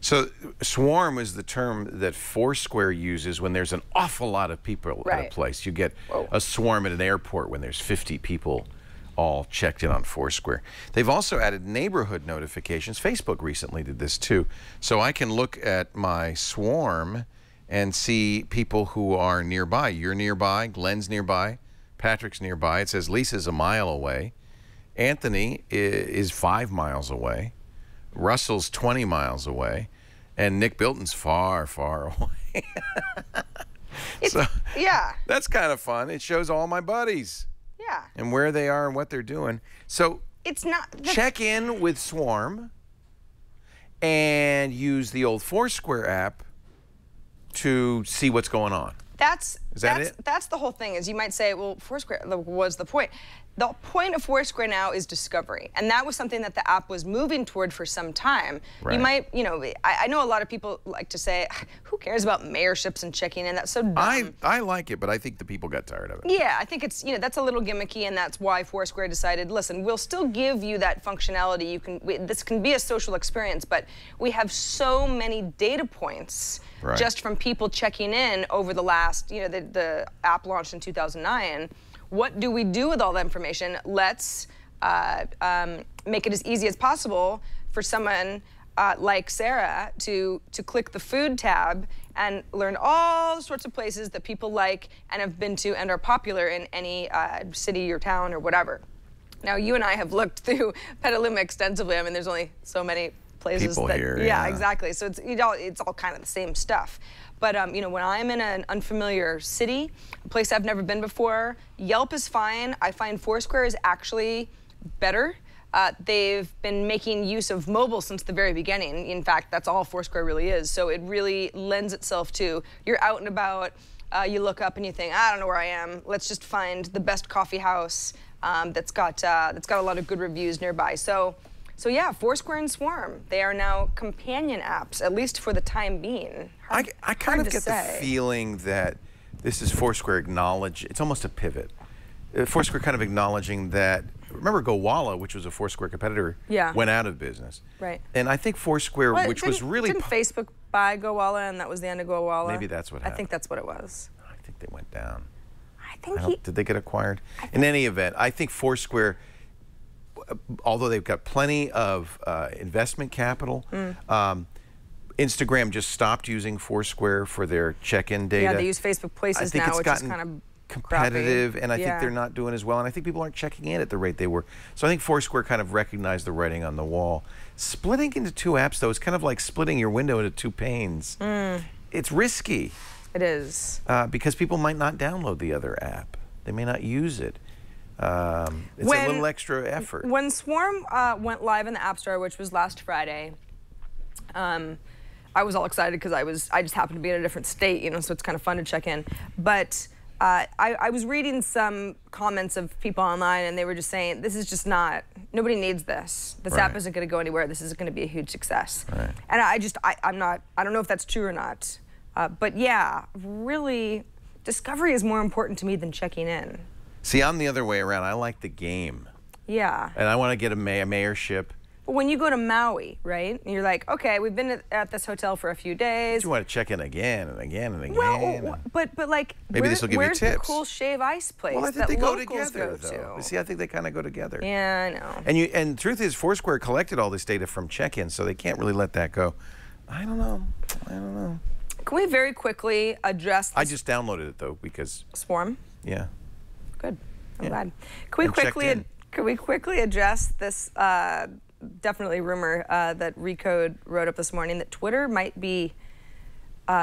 So swarm is the term that Foursquare uses when there's an awful lot of people at a place. You get a swarm at an airport when there's 50 people all checked in on Foursquare. They've also added neighborhood notifications. Facebook recently did this too. So I can look at my swarm and see people who are nearby. You're nearby, Glenn's nearby, Patrick's nearby. It says Lisa's a mile away. Anthony is 5 miles away. Russell's 20 miles away, and Nick Bilton's far, far away. Yeah. That's kind of fun. It shows all my buddies. Yeah. And where they are and what they're doing. So it's not check in with Swarm and use the old Foursquare app to see what's going on. Is that it? That's the whole thing. Is you might say, well, Foursquare was the point. The point of Foursquare now is discovery, and that was something that the app was moving toward for some time. Right. You might, I know a lot of people like to say, who cares about mayorships and checking in? That's so dumb. I like it, but I think the people got tired of it. Yeah, I think it's, that's a little gimmicky, and that's why Foursquare decided, listen, we'll still give you that functionality. This can be a social experience, but we have so many data points just from people checking in over the last, the app launched in 2009. What do we do with all that information? Let's make it as easy as possible for someone like Sarah to click the food tab and learn all sorts of places that people like and have been to and are popular in any city or town or whatever. Now, you and I have looked through Petaluma extensively. I mean, there's only so many places people here. Yeah, exactly. So it's all kind of the same stuff. But when I'm in an unfamiliar city, a place I've never been before, Yelp is fine. I find Foursquare is actually better. They've been making use of mobile since the very beginning. In fact, that's all Foursquare really is. So it really lends itself to, you're out and about, you look up and you think, I don't know where I am. Let's just find the best coffee house that's got a lot of good reviews nearby. So yeah, Foursquare and Swarm, they are now companion apps, at least for the time being. I kind of get the feeling that this is Foursquare it's almost a pivot. Foursquare kind of acknowledging that, remember Gowalla, which was a Foursquare competitor, went out of business. Right. And I think Foursquare, which was really... Didn't Facebook buy Gowalla and that was the end of Gowalla? Maybe that's what happened. I think that's what it was. I think they went down. Did they get acquired? In any event, I think Foursquare, although they've got plenty of investment capital, Instagram just stopped using Foursquare for their check-in data. Yeah, they use Facebook Places now, which is kind of competitive, crappy. and I think they're not doing as well, and I think people aren't checking in at the rate they were. So I think Foursquare kind of recognized the writing on the wall. Splitting into 2 apps, though, is kind of like splitting your window into 2 panes. It's risky. It is. Because people might not download the other app. They may not use it. It's a little extra effort. When Swarm went live in the App Store, which was last Friday, I was all excited because I just happened to be in a different state, you know, so it's kind of fun to check in. But I was reading some comments of people online, and they were just saying, this is just not, nobody needs this. This app isn't going to go anywhere. This isn't going to be a huge success. And I don't know if that's true or not. But yeah, really, discovery is more important to me than checking in. See, I'm the other way around. I like the game. Yeah. And I want to get a mayorship. But when you go to Maui, right, and you're like, okay, we've been at this hotel for a few days. You want to check in again and again and again. Well, but like, maybe this will give you tips. Where's the cool shave ice place? Well, I think that they go locals together, go though. See, I think they kind of go together. Yeah, I know. And truth is, Foursquare collected all this data from check-in, so they can't really let that go. I don't know. Can we very quickly address this? I just downloaded it, though, because... Swarm? Yeah. Good. I'm glad. Can we quickly address this definitely rumor that Recode wrote up this morning that Twitter might be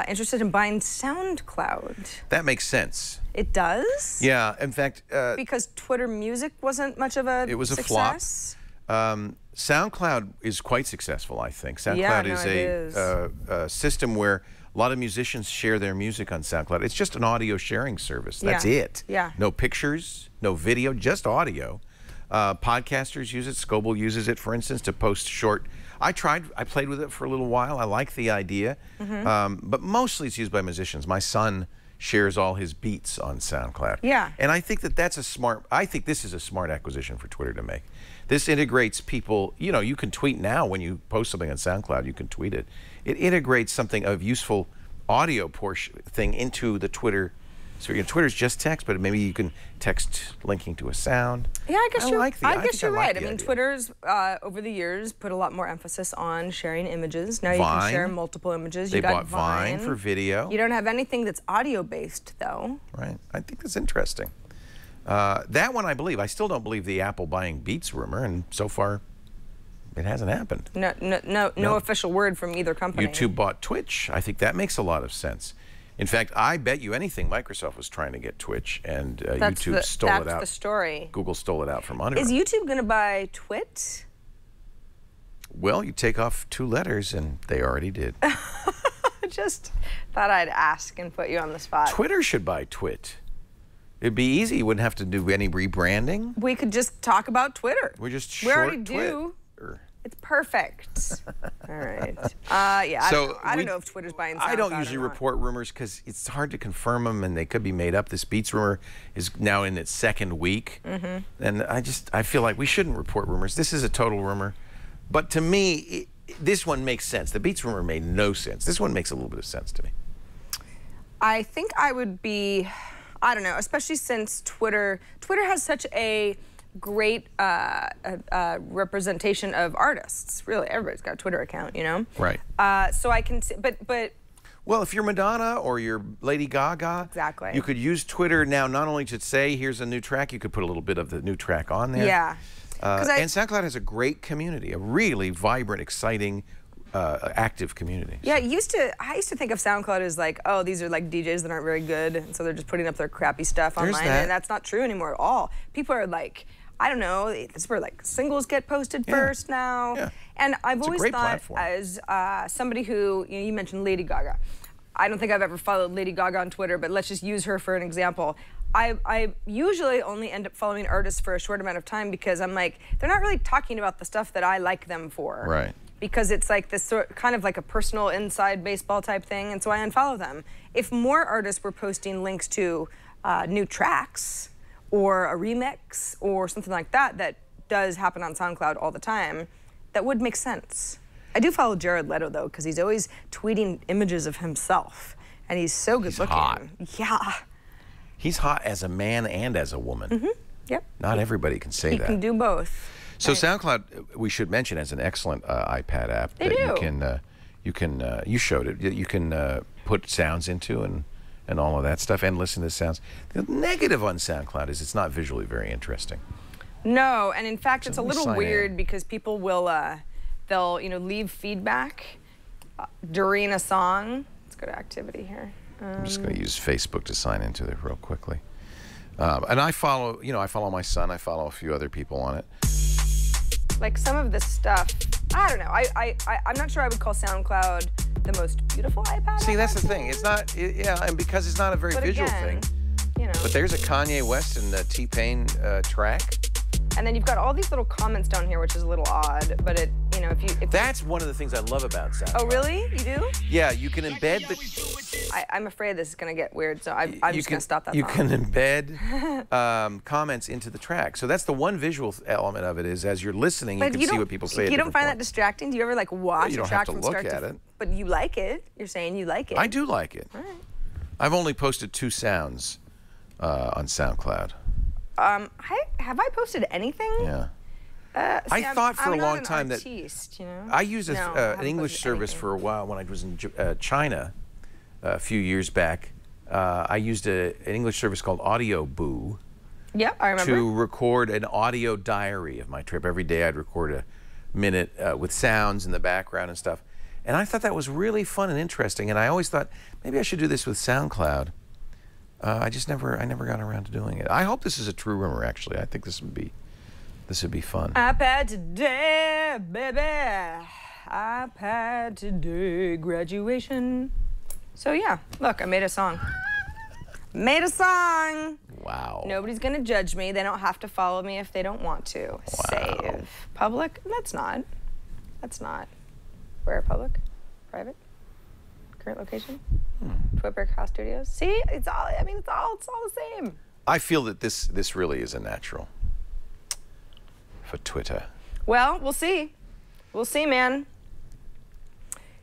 interested in buying SoundCloud? That makes sense. It does? Yeah. In fact... because Twitter Music wasn't much of a It was success? a flop. SoundCloud is quite successful, I think. SoundCloud is a system where a lot of musicians share their music on SoundCloud. It's just an audio sharing service. That's it. Yeah. No pictures, no video, just audio. Podcasters use it. Scoble uses it, for instance, to post short. I played with it for a little while. I like the idea. But mostly it's used by musicians. My son shares all his beats on SoundCloud. Yeah. And I think that's I think this is a smart acquisition for Twitter to make. This integrates people, you know, you can tweet now when you post something on SoundCloud, you can tweet it. It integrates something of useful audio thing into the Twitter. So Twitter's just text, but maybe you can text linking to a sound. Yeah, I guess you're right. I mean, idea. Twitter's over the years put a lot more emphasis on sharing images. Now you can share multiple images. They bought Vine for video. You don't have anything that's audio based, though. Right. I think that's interesting. That one I believe. I still don't believe the Apple buying Beats rumor, and so far it hasn't happened. No official word from either company. YouTube bought Twitch. I think that makes a lot of sense. In fact, I bet you anything Microsoft was trying to get Twitch, and YouTube stole it out. That's the story. Google stole it out from under Is them. YouTube going to buy Twit? Well, you take off 2 letters, and they already did. Just thought I'd ask and put you on the spot. Twitter should buy Twit. It'd be easy. You wouldn't have to do any rebranding. We could just talk about Twitter. We're just We already Twit. do. It's perfect. All right. Yeah, So I don't know if Twitter's buying SoundCloud I don't usually report rumors because it's hard to confirm them, and they could be made up. This Beats rumor is now in its 2nd week. And I feel like we shouldn't report rumors. This is a total rumor. But to me, this one makes sense. The Beats rumor made no sense. This one makes a little bit of sense to me. I think I would be, I don't know, especially since Twitter has such a great representation of artists. Really, everybody's got a Twitter account, you know? Right. So I can, but well, if you're Madonna or you're Lady Gaga, exactly, you could use Twitter now not only to say, here's a new track, you could put a little bit of the new track on there. Yeah. And SoundCloud has a great community, a really vibrant, exciting, active community. Yeah, I used to think of SoundCloud as like, oh, these are like DJs that aren't very good, and so they're just putting up their crappy stuff online, and that's not true anymore at all. People are like, I don't know, it's where like singles get posted first now. Yeah. And I've always thought, as somebody who, you mentioned Lady Gaga. I don't think I've ever followed Lady Gaga on Twitter, but let's just use her for an example. I usually only end up following artists for a short amount of time because I'm like, they're not really talking about the stuff that I like them for. Right. Because it's like this kind of like a personal inside baseball type thing, and so I unfollow them. If more artists were posting links to new tracks or a remix or something like that that does happen on SoundCloud all the time, that would make sense. I do follow Jared Leto, though, because he's always tweeting images of himself, and he's so good looking. Hot. Yeah. He's hot as a man and as a woman. Yep. Not everybody can say that. He can do both. So SoundCloud, we should mention, has an excellent iPad app that you showed it. You can put sounds into and all of that stuff and listen to sounds. The negative on SoundCloud is it's not visually very interesting. No, and in fact, So it's a let me little sign weird in. because people will, they'll, leave feedback during a song. Let's go to activity here. I'm just going to use Facebook to sign into it real quickly. And I follow, I follow my son. I follow a few other people on it. Like some of the stuff, I don't know. I'm not sure I would call SoundCloud the most beautiful iPad. See, I've that's the ever thing. seen. It's not, and because it's not a very But visual again, thing. You know. But there's a Kanye West and T-Pain track. And then you've got all these little comments down here, which is a little odd. But if That's one of the things I love about SoundCloud. Oh, really? You do? Yeah, you can embed the. I'm afraid this is gonna get weird, so I'm just gonna stop that. You song. can embed comments into the track. So that's the one visual element of it is as you're listening, you can see what people say. At You don't different find that points. distracting? Do you ever like watch you don't a track have to from look start at to? it. But you like it. You're saying you like it. I do like it. All right. I've only posted 2 sounds on SoundCloud. Have I posted anything? Yeah. See, I thought for I'm a not long an time artiste, that I used No, I an haven't English posted service anything. for a while when I was in China a few years back. I used an English service called Audio Boo. Yep, I remember. To record an audio diary of my trip. Every day I'd record a minute with sounds in the background and stuff. And I thought that was really fun and interesting. And I always thought maybe I should do this with SoundCloud. I never got around to doing it. I hope this is a true rumor. Actually, I think this would be fun. iPad today, baby. iPad today, graduation. So yeah, look, I made a song. Made a song. Wow. Nobody's gonna judge me. They don't have to follow me if they don't want to. Wow. Save. Public? That's not. Where public? Private? Current location? Twitberg House Studios. See, it's all the same. I feel that this really is a natural for Twitter. Well, we'll see. We'll see, man.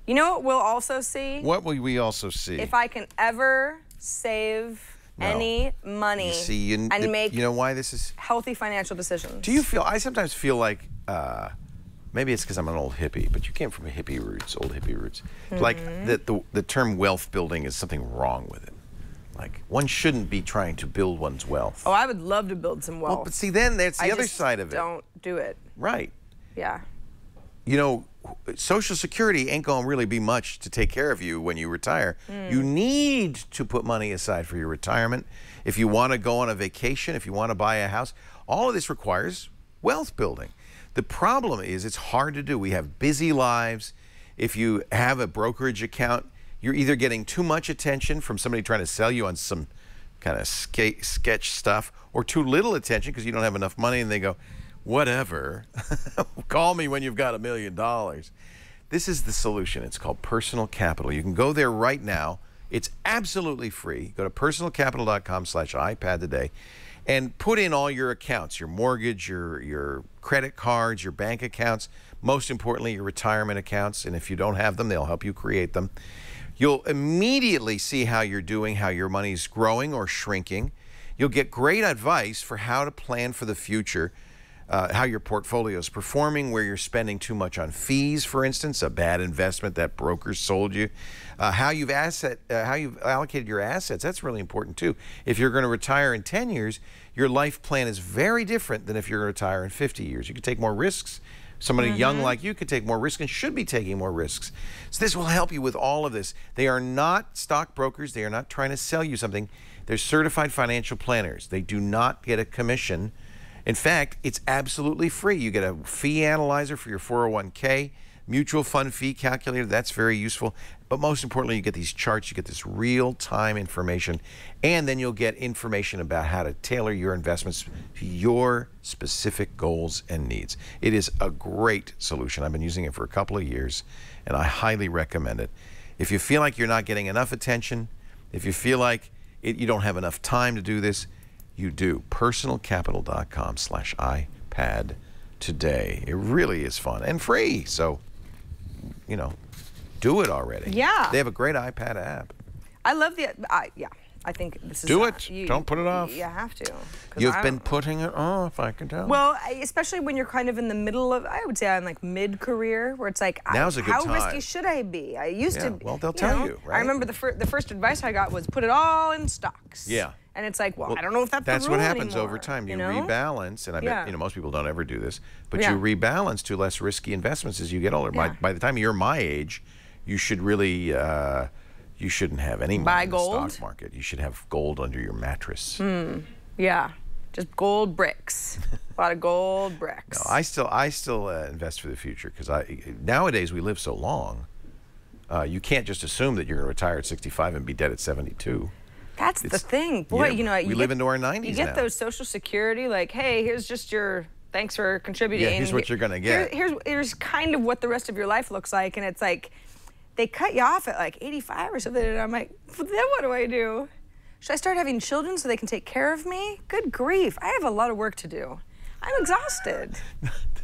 You know what we'll also see? What will we also see? If I can ever save any money and make you know why this is healthy financial decisions. Do you feel? I sometimes feel like maybe it's because I'm an old hippie, but you came from old hippie roots. Like the term wealth building is something wrong with it. Like one shouldn't be trying to build one's wealth. Oh, I would love to build some wealth. Well, but see, then that's the other side of it. Don't do it. Right. Yeah. You know, Social Security ain't going to really be much to take care of you when you retire. You need to put money aside for your retirement. If you want to go on a vacation, if you want to buy a house, all of this requires wealth building. The problem is it's hard to do. We have busy lives. If you have a brokerage account, you're either getting too much attention from somebody trying to sell you on some kind of sketch stuff, or too little attention because you don't have enough money and they go, whatever, call me when you've got $1 million. This is the solution. It's called Personal Capital. You can go there right now. It's absolutely free. Go to personalcapital.com/iPad today and put in all your accounts, your mortgage, your credit cards, your bank accounts, most importantly, your retirement accounts. And if you don't have them, they'll help you create them. You'll immediately see how you're doing, how your money's growing or shrinking. You'll get great advice for how to plan for the future. How your portfolio is performing, where you're spending too much on fees, for instance, a bad investment that brokers sold you, how you've allocated your assets. That's really important too. If you're going to retire in 10 years, your life plan is very different than if you're going to retire in 50 years. You can take more risks. Somebody young like you could take more risks and should be taking more risks. So this will help you with all of this. They are not stockbrokers. They are not trying to sell you something. They're certified financial planners. They do not get a commission. In fact, it's absolutely free. You get a fee analyzer for your 401k, mutual fund fee calculator. That's very useful. But most importantly, you get these charts. You get this real-time information. And then you'll get information about how to tailor your investments to your specific goals and needs. It is a great solution. I've been using it for a couple of years, and I highly recommend it. If you feel like you're not getting enough attention, if you feel like you don't have enough time to do this, you do. Personalcapital.com/iPad today. It really is fun and free. So, do it already. Yeah. They have a great iPad app. I love the I think this is... Do it. Don't put it off. You have to. You've been putting it off, I can tell. Well, especially when you're kind of in the middle of, I would say I'm like mid-career, where it's like, Now's a good how time. risky should I be? I used to... Well, they'll tell you, right? I remember the first advice I got was put it all in stocks. Yeah. And it's like, well, I don't know if that's That's the rule what happens anymore, over time. You know? rebalance, and I bet most people don't ever do this, but you rebalance to less risky investments as you get older. Yeah. By the time you're my age, you should really you shouldn't have any money in the stock market. You should have gold under your mattress. Yeah, just gold bricks. A lot of gold bricks. No, I still invest for the future because nowadays we live so long. You can't just assume that you're going to retire at 65 and be dead at 72. That's the thing. Boy, you know, we live into our 90s You get now. those Social Security, like, hey, here's just your thanks for contributing. Yeah, here's what you're going to get. Here's kind of what the rest of your life looks like. And it's like, they cut you off at like 85 or something. And I'm like, then what do I do? Should I start having children so they can take care of me? Good grief. I have a lot of work to do. I'm exhausted.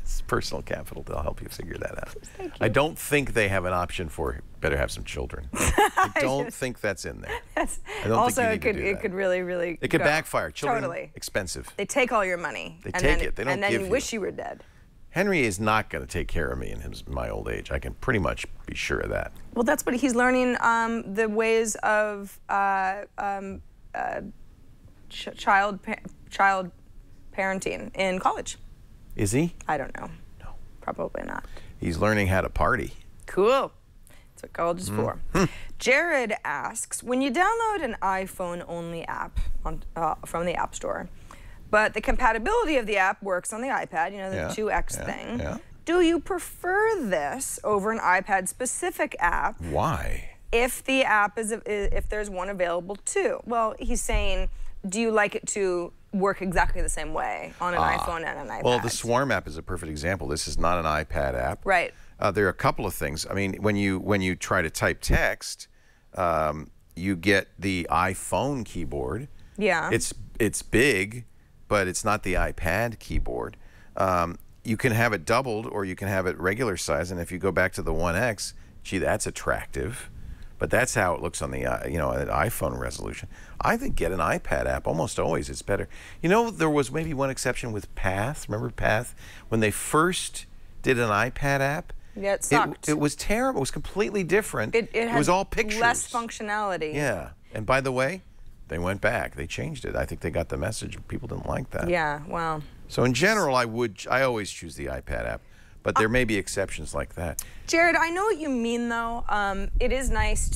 This personal capital, they'll help you figure that out. Thank you. I don't think they have an option for better have some children. I don't think that's in there. I don't Also, think you need to do it that. could really It could go. backfire. Children, Totally. expensive. They take all your money. They take it. They don't And then give you you. wish you were dead. Henry is not going to take care of me in my old age. I can pretty much be sure of that. Well, that's what he's learning, the ways of child parenting in college. Is he? I don't know. No. Probably not. He's learning how to party. Cool. That's what college is for. Jared asks, when you download an iPhone-only app from the App Store, but the compatibility of the app works on the iPad, you know, the 2X thing, do you prefer this over an iPad-specific app? Why? If the app if there's one available too? Well, he's saying, do you like it to work exactly the same way on an iPhone and an iPad? Well, the Swarm app is a perfect example. This is not an iPad app. Right. There are a couple of things. I mean, when you try to type text, you get the iPhone keyboard. Yeah. It's big, but it's not the iPad keyboard. You can have it doubled, or you can have it regular size. And if you go back to the 1X, gee, that's attractive. But that's how it looks on the an iPhone resolution. I think get an iPad app. Almost always it's better. You know, there was maybe one exception with Path. Remember Path? When they first did an iPad app, yeah, it sucked. It was terrible. It was completely different. It was all pictures. Less functionality. Yeah. And by the way, they went back. They changed it. I think they got the message. People didn't like that. Yeah, well. So in general, I always choose the iPad app. But there may be exceptions like that. Jared, I know what you mean, though. It is nice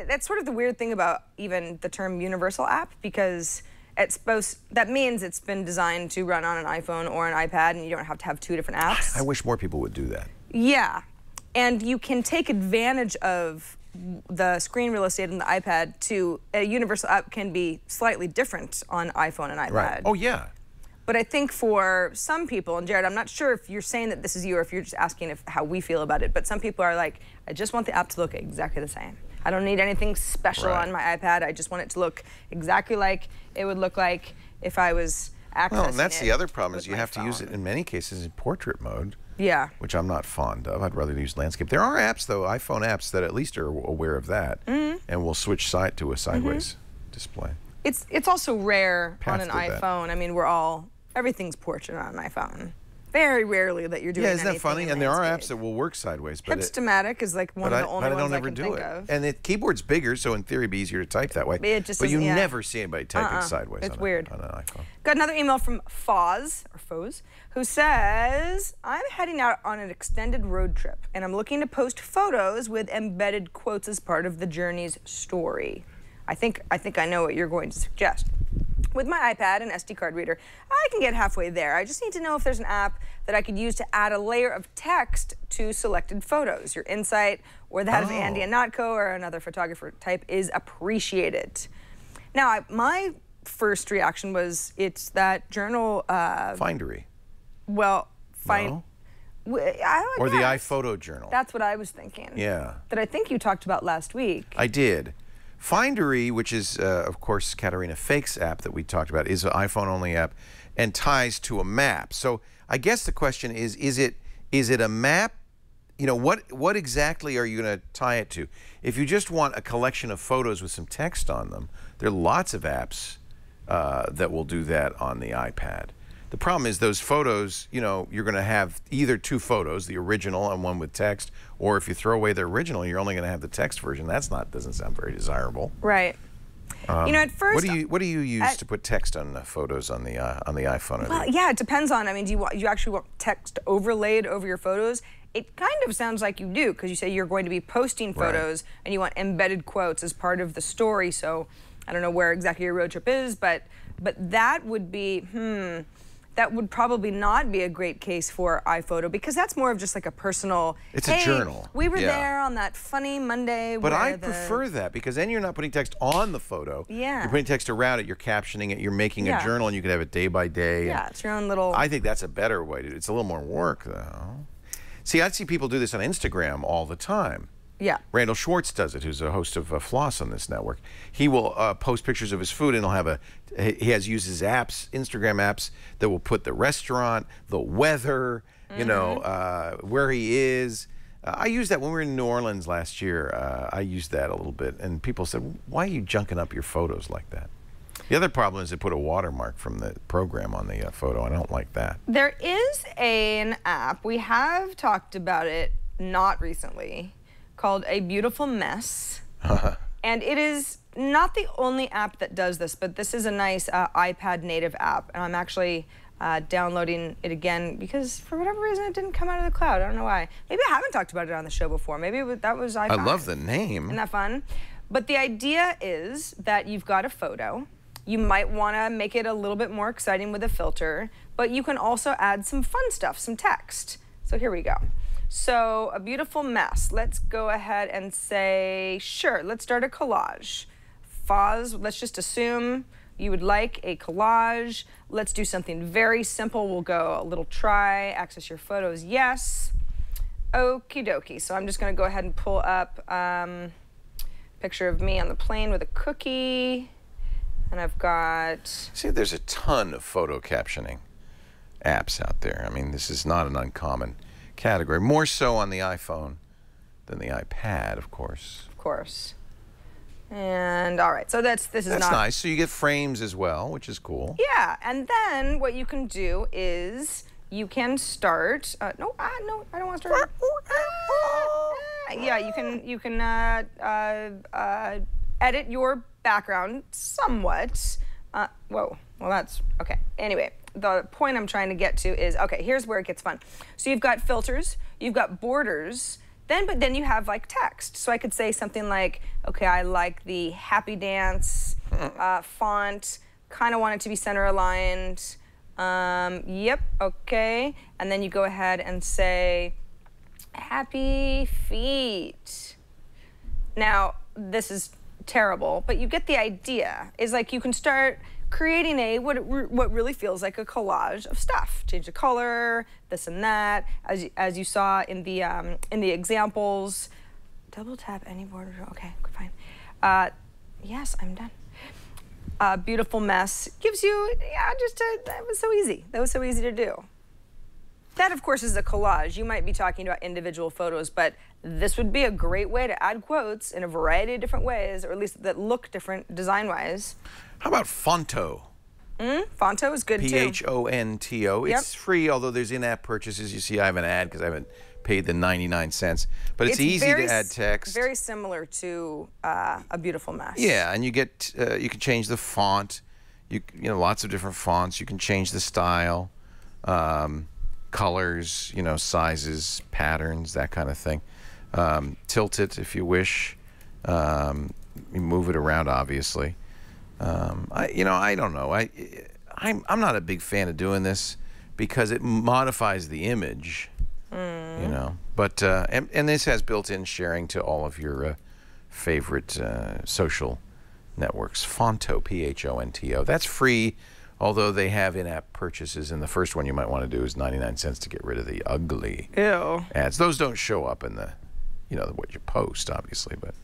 that's sort of the weird thing about even the term universal app, because that means it's been designed to run on an iPhone or an iPad, and you don't have to have two different apps. I wish more people would do that. Yeah, and you can take advantage of the screen real estate on the iPad to a universal app can be slightly different on iPhone and iPad. Right. Oh, yeah. But I think for some people, and Jared, I'm not sure if you're saying that this is you or if you're just asking how we feel about it, but some people are like, I just want the app to look exactly the same. I don't need anything special on my iPad. I just want it to look exactly like it would look like if I was accessing it. Well, and that's the other problem is you have phone. to use it in many cases in portrait mode. Yeah. Which I'm not fond of. I'd rather use landscape. There are apps, though, iPhone apps, that at least are aware of that and will switch to a sideways display. It's also rare on an Path did that. iPhone. I mean, everything's portrait on an iPhone. Very rarely that you're doing anything. Yeah, isn't that funny? in And there are landscape. apps that will work sideways. But Hipstamatic is like one of the only ones I can think of. And the keyboard's bigger, so in theory it'd be easier to type that way. But you never see anybody typing sideways it's on weird. On an iPhone. Got another email from Foz, who says, I'm heading out on an extended road trip, and I'm looking to post photos with embedded quotes as part of the journey's story. I think I know what you're going to suggest. With my iPad and SD card reader, I can get halfway there. I just need to know if there's an app that I could use to add a layer of text to selected photos. Your insight or that of Andy Anatko or another photographer type is appreciated. Now, my first reaction was it's that journal... Findery. Well, No? Or the iPhoto journal. That's what I was thinking. Yeah. That I think you talked about last week. I did. Findery, which is, of course, Katarina Fake's app that we talked about, is an iPhone-only app and ties to a map. So I guess the question is it a map you know, what exactly are you going to tie it to? If you just want a collection of photos with some text on them, there are lots of apps that will do that on the iPad. The problem is those photos, you know, you're going to have either two photos, the original and one with text, or if you throw away the original, you're only going to have the text version. Doesn't sound very desirable. Right. You know, at first, what do you use to put text on photos on the iPhone? Well, yeah, it depends on. I mean, do you actually want text overlaid over your photos? It kind of sounds like you do, because you say you're going to be posting photos and you want embedded quotes as part of the story. So I don't know where exactly your road trip is, but that would be that would probably not be a great case for iPhoto, because that's more of just like a personal. It's hey, a journal. We were there on that funny Monday. But I prefer that, because then you're not putting text on the photo. Yeah. You're putting text around it. You're captioning it. You're making a journal, and you can have it day by day. Yeah, it's your own little. I think that's a better way to do it. It's a little more work, though. See, I see people do this on Instagram all the time. Yeah. Randall Schwartz does it, who's a host of Floss on this network. He will post pictures of his food, and he uses apps, Instagram apps, that will put the restaurant, the weather, you know, where he is. I used that when we were in New Orleans last year. I used that a little bit, and people said, "Why are you junking up your photos like that?" The other problem is they put a watermark from the program on the photo. I don't like that. There is an app, we have talked about it not recently, called A Beautiful Mess. And it is not the only app that does this, but this is a nice iPad native app. And I'm actually downloading it again because for whatever reason it didn't come out of the cloud. I don't know why. Maybe I haven't talked about it on the show before. Maybe that was iPad. I love the name. Isn't that fun? But the idea is that you've got a photo. You might want to make it a little bit more exciting with a filter, but you can also add some fun stuff, some text. So here we go. So, A Beautiful Mess. Let's go ahead and say, sure, let's start a collage. Foz, let's just assume you would like a collage. Let's do something very simple. We'll go a little try, access your photos, yes. Okie dokie. So I'm just going to go ahead and pull up picture of me on the plane with a cookie. And I've got... See, there's a ton of photo captioning apps out there. I mean, this is not an uncommon category. More so on the iPhone than the iPad, of course. Of course. And all right, so this is not... That's nice. So you get frames as well, which is cool. Yeah, and then what you can do is you can start... no, I don't want to start... yeah, you can edit your background somewhat. Whoa, well that's, okay. Anyway, the point I'm trying to get to is, okay, here's where it gets fun. So you've got filters, you've got borders, but then you have like text. So I could say something like, okay, I like the happy dance font, kind of want it to be center aligned. Yep, okay. And then you go ahead and say, happy feet. Now, this is terrible, but you get the idea. Is like you can start creating what really feels like a collage of stuff. Change the color, this and that, as you saw in the examples. Double tap any border. Okay, fine. Yes, I'm done. Beautiful Mess gives you that was so easy. That was so easy to do. That, of course, is a collage. You might be talking about individual photos, but this would be a great way to add quotes in a variety of different ways, or at least that look different design-wise. How about Fonto? Fonto is good, too. P-H-O-N-T-O. It's free, although there's in-app purchases. You see I have an ad because I haven't paid the 99 cents. But it's easy to add text. Very similar to A Beautiful Mess. Yeah, and you get you can change the font. You know, lots of different fonts. You can change the style. Colors, you know, sizes, patterns, that kind of thing. Tilt it if you wish. You move it around, obviously. I don't know. I'm not a big fan of doing this because it modifies the image. You know, but and this has built-in sharing to all of your favorite social networks. Fonto, P-H-O-N-T-O. That's free. Although they have in-app purchases, and the first one you might want to do is 99 cents to get rid of the ugly ads. Those don't show up in the, you know, what you post, obviously, but.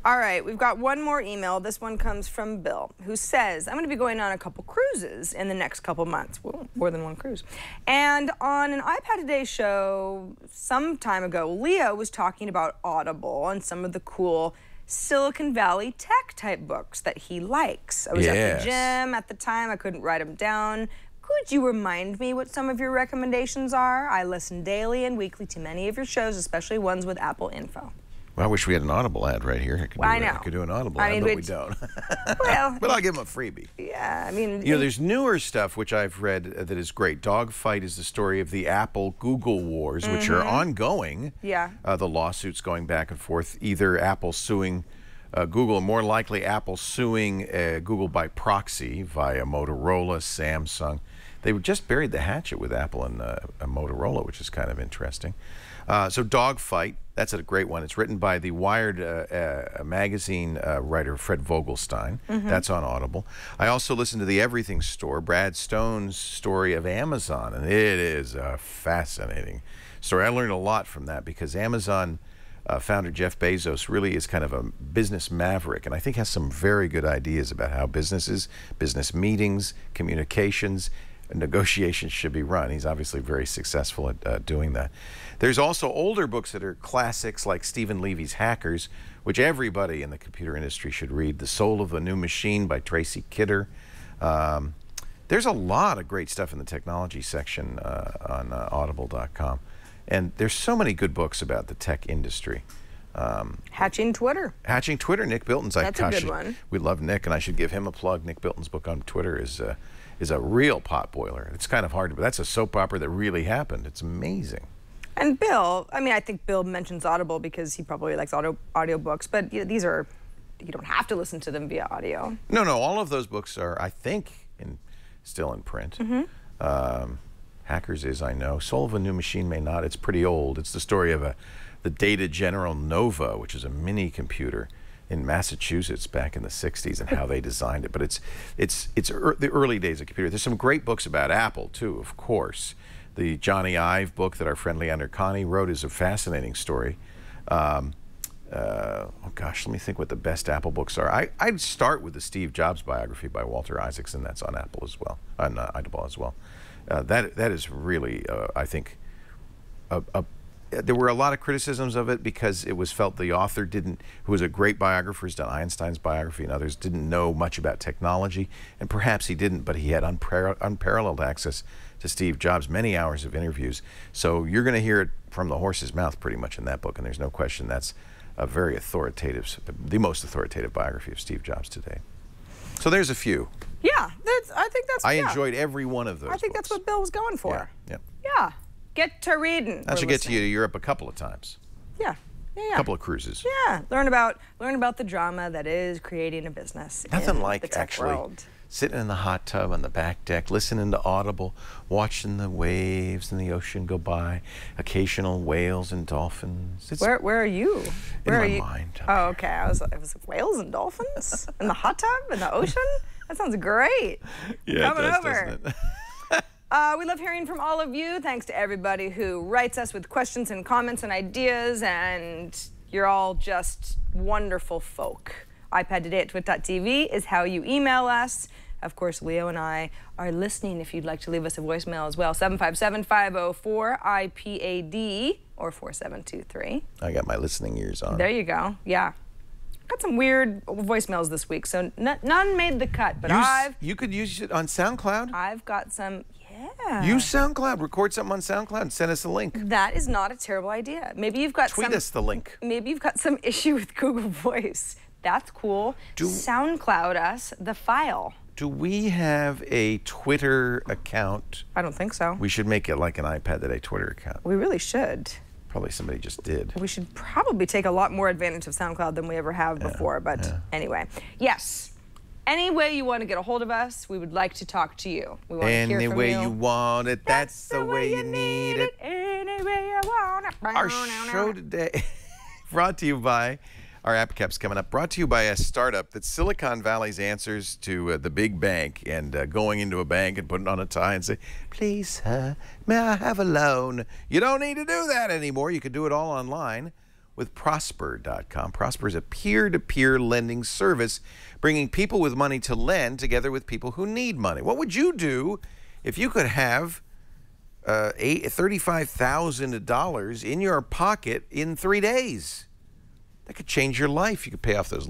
All right, we've got one more email. This one comes from Bill, who says, I'm going to be going on a couple cruises in the next couple months. Well, more than one cruise. And on an iPad Today show some time ago, Leo was talking about Audible and some of the cool Silicon Valley tech type books that he likes. I was at the gym at the time. I couldn't write them down. Could you remind me what some of your recommendations are? I listen daily and weekly to many of your shows, especially ones with Apple info. Well, I wish we had an Audible ad right here. I know. I could do an Audible ad, but we don't. Well, but I'll give them a freebie. Yeah, I mean... You know, there's newer stuff, which I've read that is great. Dogfight is the story of the Apple-Google wars, which are ongoing. Yeah. The lawsuits going back and forth, either Apple suing Google, or more likely Apple suing Google by proxy via Motorola, Samsung. They just buried the hatchet with Apple and Motorola, which is kind of interesting. So Dogfight, that's a great one. It's written by the Wired magazine writer Fred Vogelstein. That's on Audible. I also listened to The Everything Store, Brad Stone's story of Amazon, and it is a fascinating story. I learned a lot from that because Amazon founder Jeff Bezos really is kind of a business maverick, and I think has some very good ideas about how businesses, business meetings, communications, negotiations should be run. He's obviously very successful at doing that. There's also older books that are classics like Stephen Levy's Hackers, which everybody in the computer industry should read. The Soul of a New Machine by Tracy Kidder. There's a lot of great stuff in the technology section on audible.com. And there's so many good books about the tech industry. Hatching Twitter. Hatching Twitter, Nick Bilton's. That's a good one. We love Nick, and I should give him a plug. Nick Bilton's book on Twitter is a real potboiler. It's kind of hard, but that's a soap opera that really happened. It's amazing. And Bill, I mean, I think Bill mentions Audible because he probably likes audiobooks, but these are, you don't have to listen to them via audio. No, all of those books are, I think, still in print. Hackers is, I know. Soul of a New Machine may not. It's pretty old. It's the story of the Data General Nova, which is a mini computer in Massachusetts back in the 60s, and how they designed it. But it's the early days of computer. There's some great books about Apple too, of course. The Johnny Ive book that our friend Leander Connie wrote is a fascinating story. Oh gosh, let me think what the best Apple books are. I'd start with the Steve Jobs biography by Walter Isaacson. That's on Apple as well, on Audible as well. That is really, I think, there were a lot of criticisms of it because it was felt the author who was a great biographer, has done Einstein's biography and others, didn't know much about technology, and perhaps he didn't, but he had unparalleled access to Steve Jobs, many hours of interviews. So you're going to hear it from the horse's mouth pretty much in that book, and there's no question that's a very authoritative, the most authoritative biography of Steve Jobs today. So there's a few. Yeah, I think that's. I enjoyed every one of those. I think books. that's what Bill was going for. Yeah. Get to reading. I should get to Europe a couple of times. Yeah. A couple of cruises. Yeah. Learn about the drama that is creating a business. Nothing in like the tech actually world. Sitting in the hot tub on the back deck, listening to Audible, watching the waves and the ocean go by, occasional whales and dolphins. Where are you? Where in are my mind. Oh, okay. I was whales and dolphins in the hot tub in the ocean. That sounds great. Yeah, Coming it does, over. doesn't it? We love hearing from all of you. Thanks to everybody who writes us with questions and comments and ideas, and you're all just wonderful folk. iPad Today at twit.tv is how you email us. Of course, Leo and I are listening if you'd like to leave us a voicemail as well. 757-504-IPAD or 4723. I got my listening ears on. There you go. Yeah. Got some weird voicemails this week, so none made the cut, but You could use it on SoundCloud. I've got some, yeah. Use SoundCloud. Record something on SoundCloud and send us a link. That is not a terrible idea. Maybe you've got Tweet us the link. Maybe you've got some issue with Google Voice. That's cool. SoundCloud us the file. Do we have a Twitter account? I don't think so. We should make it like an iPad Today Twitter account. We really should. Probably somebody just did. We should probably take a lot more advantage of SoundCloud than we ever have before, but anyway. Yes. Any way you want to get a hold of us, we would like to talk to you. We want to hear from you. Any way you want it, that's the way you need it. Any way you want it. Our show today brought to you by, our app cap's coming up, brought to you by a startup that's Silicon Valley's answers to the big bank, and going into a bank and putting on a tie and say, please, sir, may I have a loan? You don't need to do that anymore. You can do it all online. with Prosper.com. Prosper is a peer-to-peer lending service, bringing people with money to lend together with people who need money. What would you do if you could have $35,000 in your pocket in 3 days? That could change your life. You could pay off those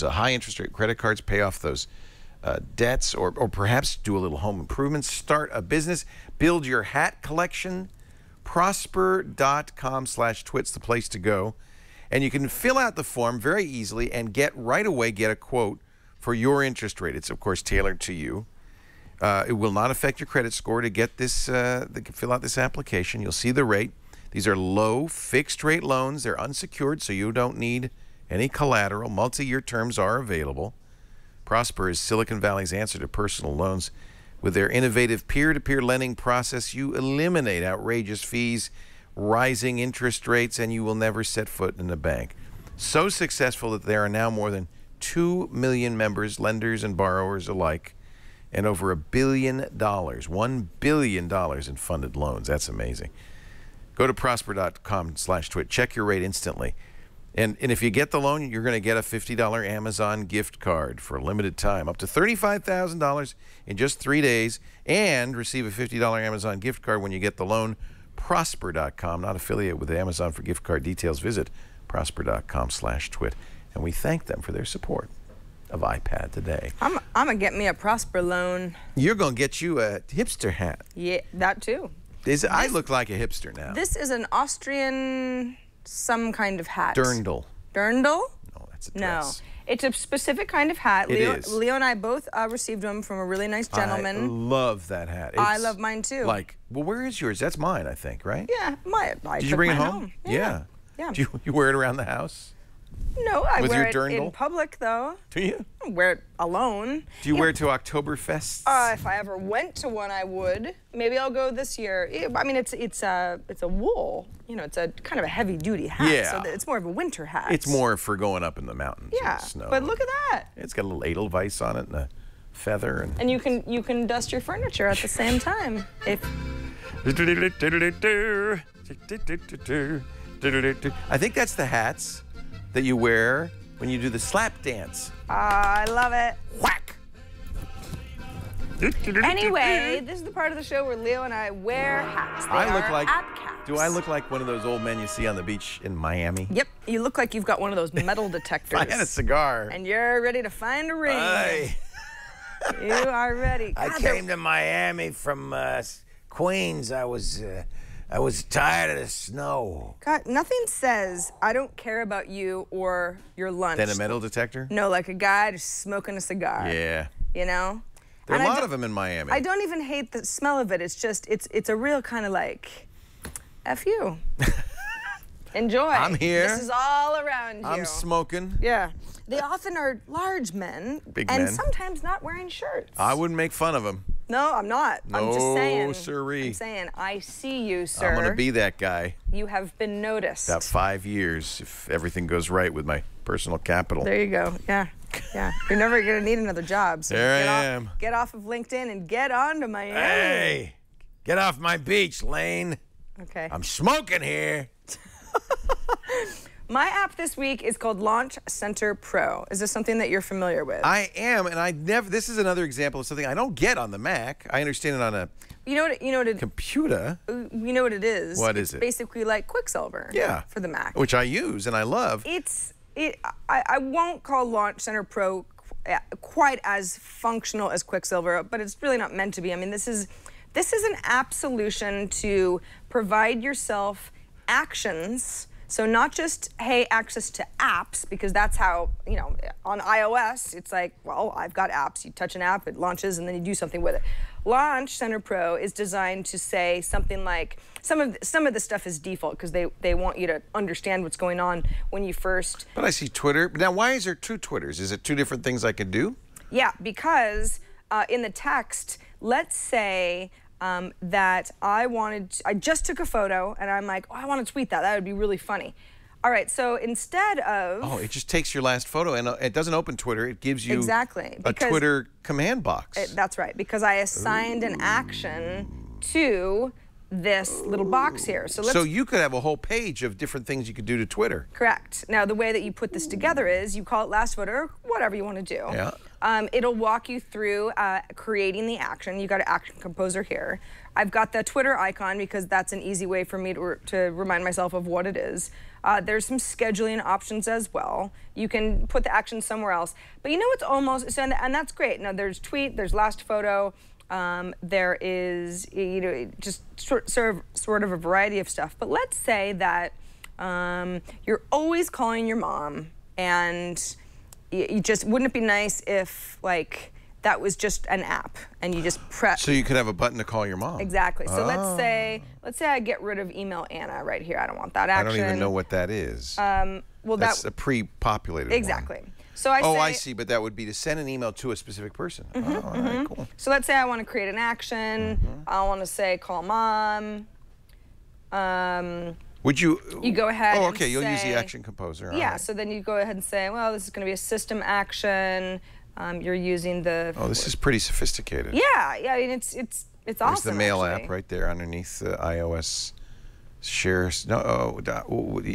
high interest rate credit cards, pay off those debts, or perhaps do a little home improvement, start a business, build your hat collection. Prosper.com/twit's the place to go. And you can fill out the form very easily and right away get a quote for your interest rate. It's, of course, tailored to you. It will not affect your credit score to get this, fill out this application. You'll see the rate. These are low fixed rate loans. They're unsecured, so you don't need any collateral. Multi-year terms are available. Prosper is Silicon Valley's answer to personal loans. With their innovative peer-to-peer lending process, you eliminate outrageous fees, rising interest rates, and you will never set foot in a bank. So successful that there are now more than 2 million members, lenders and borrowers alike, and over $1 billion, $1 billion in funded loans. That's amazing. Go to Prosper.com/twit. Check your rate instantly. And if you get the loan, you're going to get a $50 Amazon gift card for a limited time, up to $35,000 in just 3 days, and receive a $50 Amazon gift card when you get the loan. Prosper.com, not affiliated with Amazon. For gift card details, visit Prosper.com/twit. And we thank them for their support of iPad today. I'm going to get me a Prosper loan. You're going to get you a hipster hat. Yeah, that too. I look like a hipster now. This is an Austrian some kind of hat. Dirndl. Dirndl? No, that's a dress. No. It's a specific kind of hat. Leo and I both received them from a really nice gentleman. I love that hat. I love mine too. Well, where is yours? That's mine, I think, right? Yeah, Did you bring it home? Yeah. Do you wear it around the house? No, I With wear your it dirndl? in public, though. Do you? I wear it alone. Do you wear it to Oktoberfests? If I ever went to one, I would. Maybe I'll go this year. I mean, it's a wool. You know, it's a kind of a heavy-duty hat. Yeah. So it's more of a winter hat. It's more for going up in the mountains. Yeah. In the snow. But look at that. It's got a little Edelweiss on it and a feather. And you can dust your furniture at the same time. I think that's the hats that you wear when you do the slap dance. I love it. Whack! Anyway, this is the part of the show where Leo and I wear hats. They are app caps. Do I look like one of those old men you see on the beach in Miami? Yep, you look like you've got one of those metal detectors. I had a cigar. And you're ready to find a ring. You are ready. I came to Miami from Queens. I was tired of the snow. God, nothing says I don't care about you or your lunch. Then a metal detector? No, like a guy just smoking a cigar. Yeah. You know? There are a lot of them in Miami. I don't even hate the smell of it. It's just, it's a real kind of like, F you. Enjoy. I'm here. This is all around you. I'm smoking. Yeah. They often are large men. Big and men. sometimes not wearing shirts. I wouldn't make fun of them. No, I'm not. I'm just saying. No, sirree. I'm saying, I see you, sir. I'm going to be that guy. You have been noticed. About 5 years, if everything goes right with my personal capital. There you go. Yeah. Yeah. You're never going to need another job. So there I am. Get off of LinkedIn and get on to Miami. Hey, get off my beach, Lane. Okay. I'm smoking here. My app this week is called Launch Center Pro. Is this something that you're familiar with? I am, and this is another example of something I don't get on the Mac. I understand it on a computer. You know what it is? What is it's it? Basically like Quicksilver. Yeah. For the Mac. Which I use and I love. I won't call Launch Center Pro quite as functional as Quicksilver, but it's really not meant to be. I mean, this is an app solution to provide yourself actions. So not just, hey, access to apps, because that's how, you know, on iOS, it's like, well, I've got apps. You touch an app, it launches, and then you do something with it. Launch Center Pro is designed to say something like, some of the stuff is default, because they want you to understand what's going on when you first... But I see Twitter. Now, why is there two Twitters? Is it two different things I could do? Yeah, because in the text, let's say... that I just took a photo and I'm like, oh, I want to tweet that. That would be really funny. All right, so instead of... Oh, it just takes your last photo and it doesn't open Twitter. It gives you a Twitter command box. That's right, because I assigned an action to this little box here. So you could have a whole page of different things you could do to Twitter. Correct. Now, the way that you put this together is you call it Last Photo, or whatever you want to do. Yeah. It'll walk you through creating the action. You got an action composer here. I've got the Twitter icon because that's an easy way for me to remind myself of what it is. There's some scheduling options as well. You can put the action somewhere else. But you know what's almost, and that's great. Now there's tweet, there's last photo, there is, you know, just sort of a variety of stuff. But let's say that you're always calling your mom, and you just, wouldn't it be nice if, like, that was just an app and you just press. So you could have a button to call your mom. Exactly. So let's say I get rid of email Anna right here. I don't want that action. I don't even know what that is. Well, that's a pre-populated exactly. one. So I say, I see, but that would be to send an email to a specific person. All right, cool. So let's say I want to create an action. I want to say call mom. Would you? You go ahead. Oh, okay. And You'll say, use the action composer. All yeah. right. So then you go ahead and say, well, this is going to be a system action. You're using the. Oh, this is pretty sophisticated. Yeah, yeah. I mean, it's There's awesome. the mail actually. app right there underneath the iOS shares. No,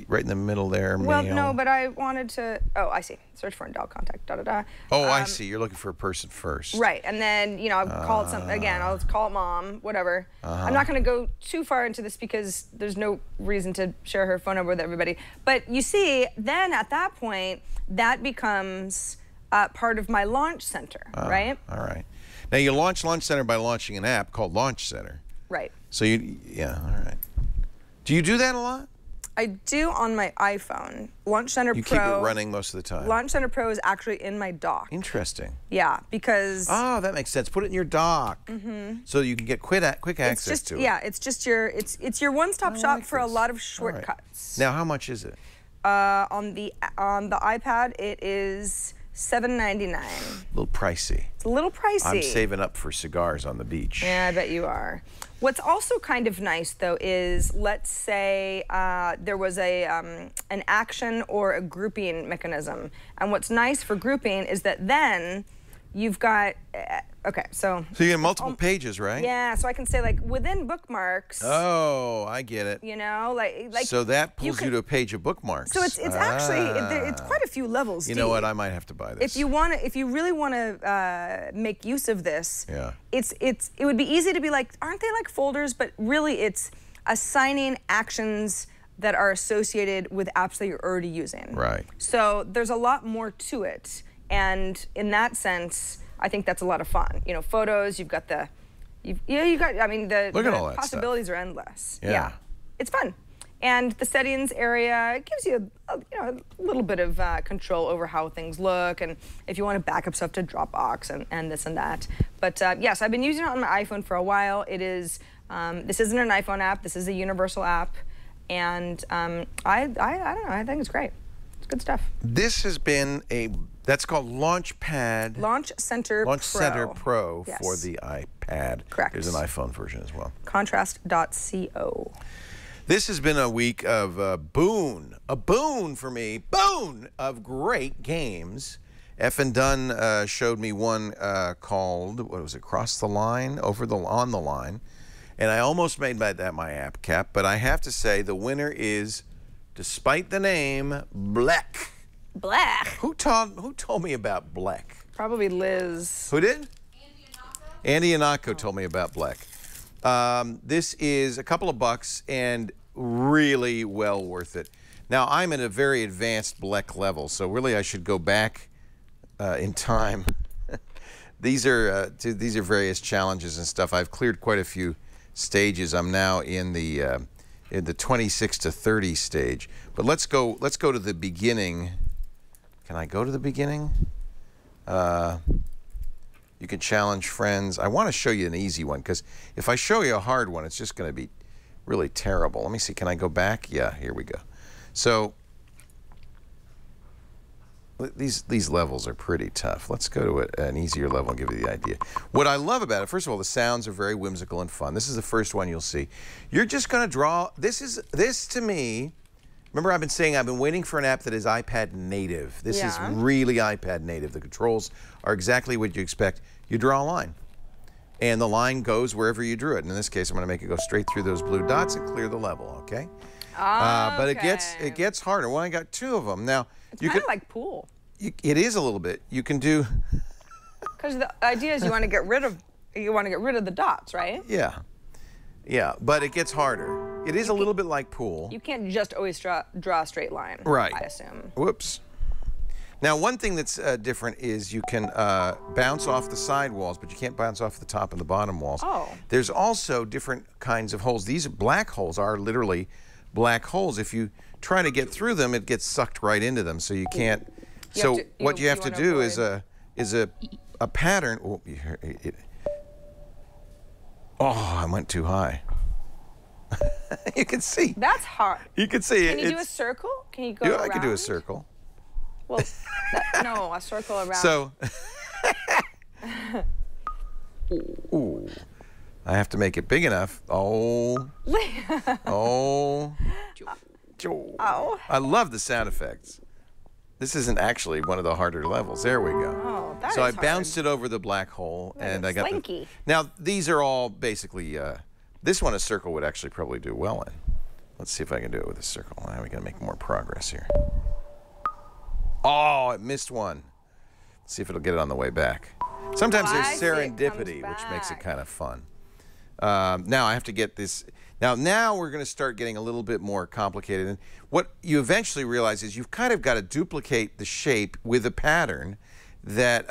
right in the middle there. Well, mail. no, but I wanted to. Oh, I see. Search for a dog contact. Da da da. Oh, I see. You're looking for a person first. Right, and then I'll call it something again. I'll call it mom, whatever. I'm not going to go too far into this because there's no reason to share her phone number with everybody. But you see, then at that point, that becomes part of my launch center, right? All right. Now you launch Launch Center by launching an app called Launch Center. Right. So yeah, all right. Do you do that a lot? I do on my iPhone. Launch Center Pro. You keep it running most of the time. Launch Center Pro is actually in my dock. Interesting. Yeah, because. Oh, that makes sense. Put it in your dock, so you can get quick access to it. Yeah, it's just your one-stop shop for a lot of shortcuts. Now, how much is it? On the iPad, it is $7.99. A little pricey. It's a little pricey. I'm saving up for cigars on the beach. Yeah, I bet you are. What's also kind of nice, though, is let's say there was an action or a grouping mechanism. And what's nice for grouping is that then you've got, okay, so you get multiple pages, right? yeah, so I can say, like, within bookmarks. Oh, I get it. You know, like so that pulls you to a page of bookmarks. So it's actually it's quite a few levels deep. You know what? I might have to buy this. If you really want to make use of this, yeah. it would be easy to be like, aren't they like folders? But really, it's assigning actions that are associated with apps that you're already using. Right. So there's a lot more to it, and in that sense, I think that's a lot of fun. You know, photos. You've got the, I mean, the possibilities are endless. Yeah. It's fun. And the settings area gives you a little bit of control over how things look, and if you want to back up stuff to Dropbox and this and that. But yes, I've been using it on my iPhone for a while. It is this isn't an iPhone app. This is a universal app, and I don't know. I think it's great. It's good stuff. This has been that's called Launchpad. Launch Center Pro. Launch Center Pro Yes. for the iPad. Correct. There's an iPhone version as well. Contrast.co. This has been a week of a boon for me, boon of great games. F and Dunn showed me one called, what was it, Cross the Line, On the Line. And I almost made that my app cap, but I have to say the winner is, despite the name, Blek. Blek. Who told me about Blek? Probably Liz. Who did? Andy Anako told me about Blek. This is a couple of bucks and really well worth it. Now, I'm at a very advanced Blek level, so really I should go back in time. These are various challenges and stuff. I've cleared quite a few stages. I'm now in the 26 to 30 stage. But let's go to the beginning. Can I go to the beginning? You can challenge friends. I want to show you an easy one, because if I show you a hard one, it's just going to be really terrible. Let me see. Can I go back? Yeah, here we go. So these levels are pretty tough. Let's go to an easier level and give you the idea. What I love about it, first of all, the sounds are very whimsical and fun. This is the first one you'll see. You're just going to draw. This to me. Remember, I've been saying I've been waiting for an app that is iPad native. This is really iPad native. The controls are exactly what you expect. You draw a line. and the line goes wherever you drew it. And in this case, I'm going to make it go straight through those blue dots and clear the level, okay? But it gets harder. Well, I got 2 of them. Now, it's kind of like pool. It is a little bit. You can do... Because the idea is you want to get rid of the dots, right? Yeah. Yeah, but it gets harder. It is a little bit like pool. You can't just always draw a straight line, right? I assume. Whoops. Now, one thing that's different is you can bounce off the side walls, but you can't bounce off the top and the bottom walls. Oh. There's also different kinds of holes. These black holes are literally black holes. If you try to get through them, it gets sucked right into them, so you can't. What you have to do is a pattern. Oh, I went too high. You can see. That's hard. You can see it. Can you do a circle? Can you go around? I can do a circle. Well, no, a circle around. So, ooh, I have to make it big enough. Oh, oh, oh. I love the sound effects. This isn't actually one of the harder levels. There we go. Oh, that so is I bounced it over the black hole, and I got slinky. Now these are all basically. This one, a circle would actually probably do well in. Let's see if I can do it with a circle. Now we got to make more progress here. Oh, it missed one. Let's see if it'll get it on the way back. Sometimes there's serendipity, which makes it kind of fun. Now I have to get this. Now we're going to start getting a little bit more complicated. And what you eventually realize is you've kind of got to duplicate the shape with a pattern that.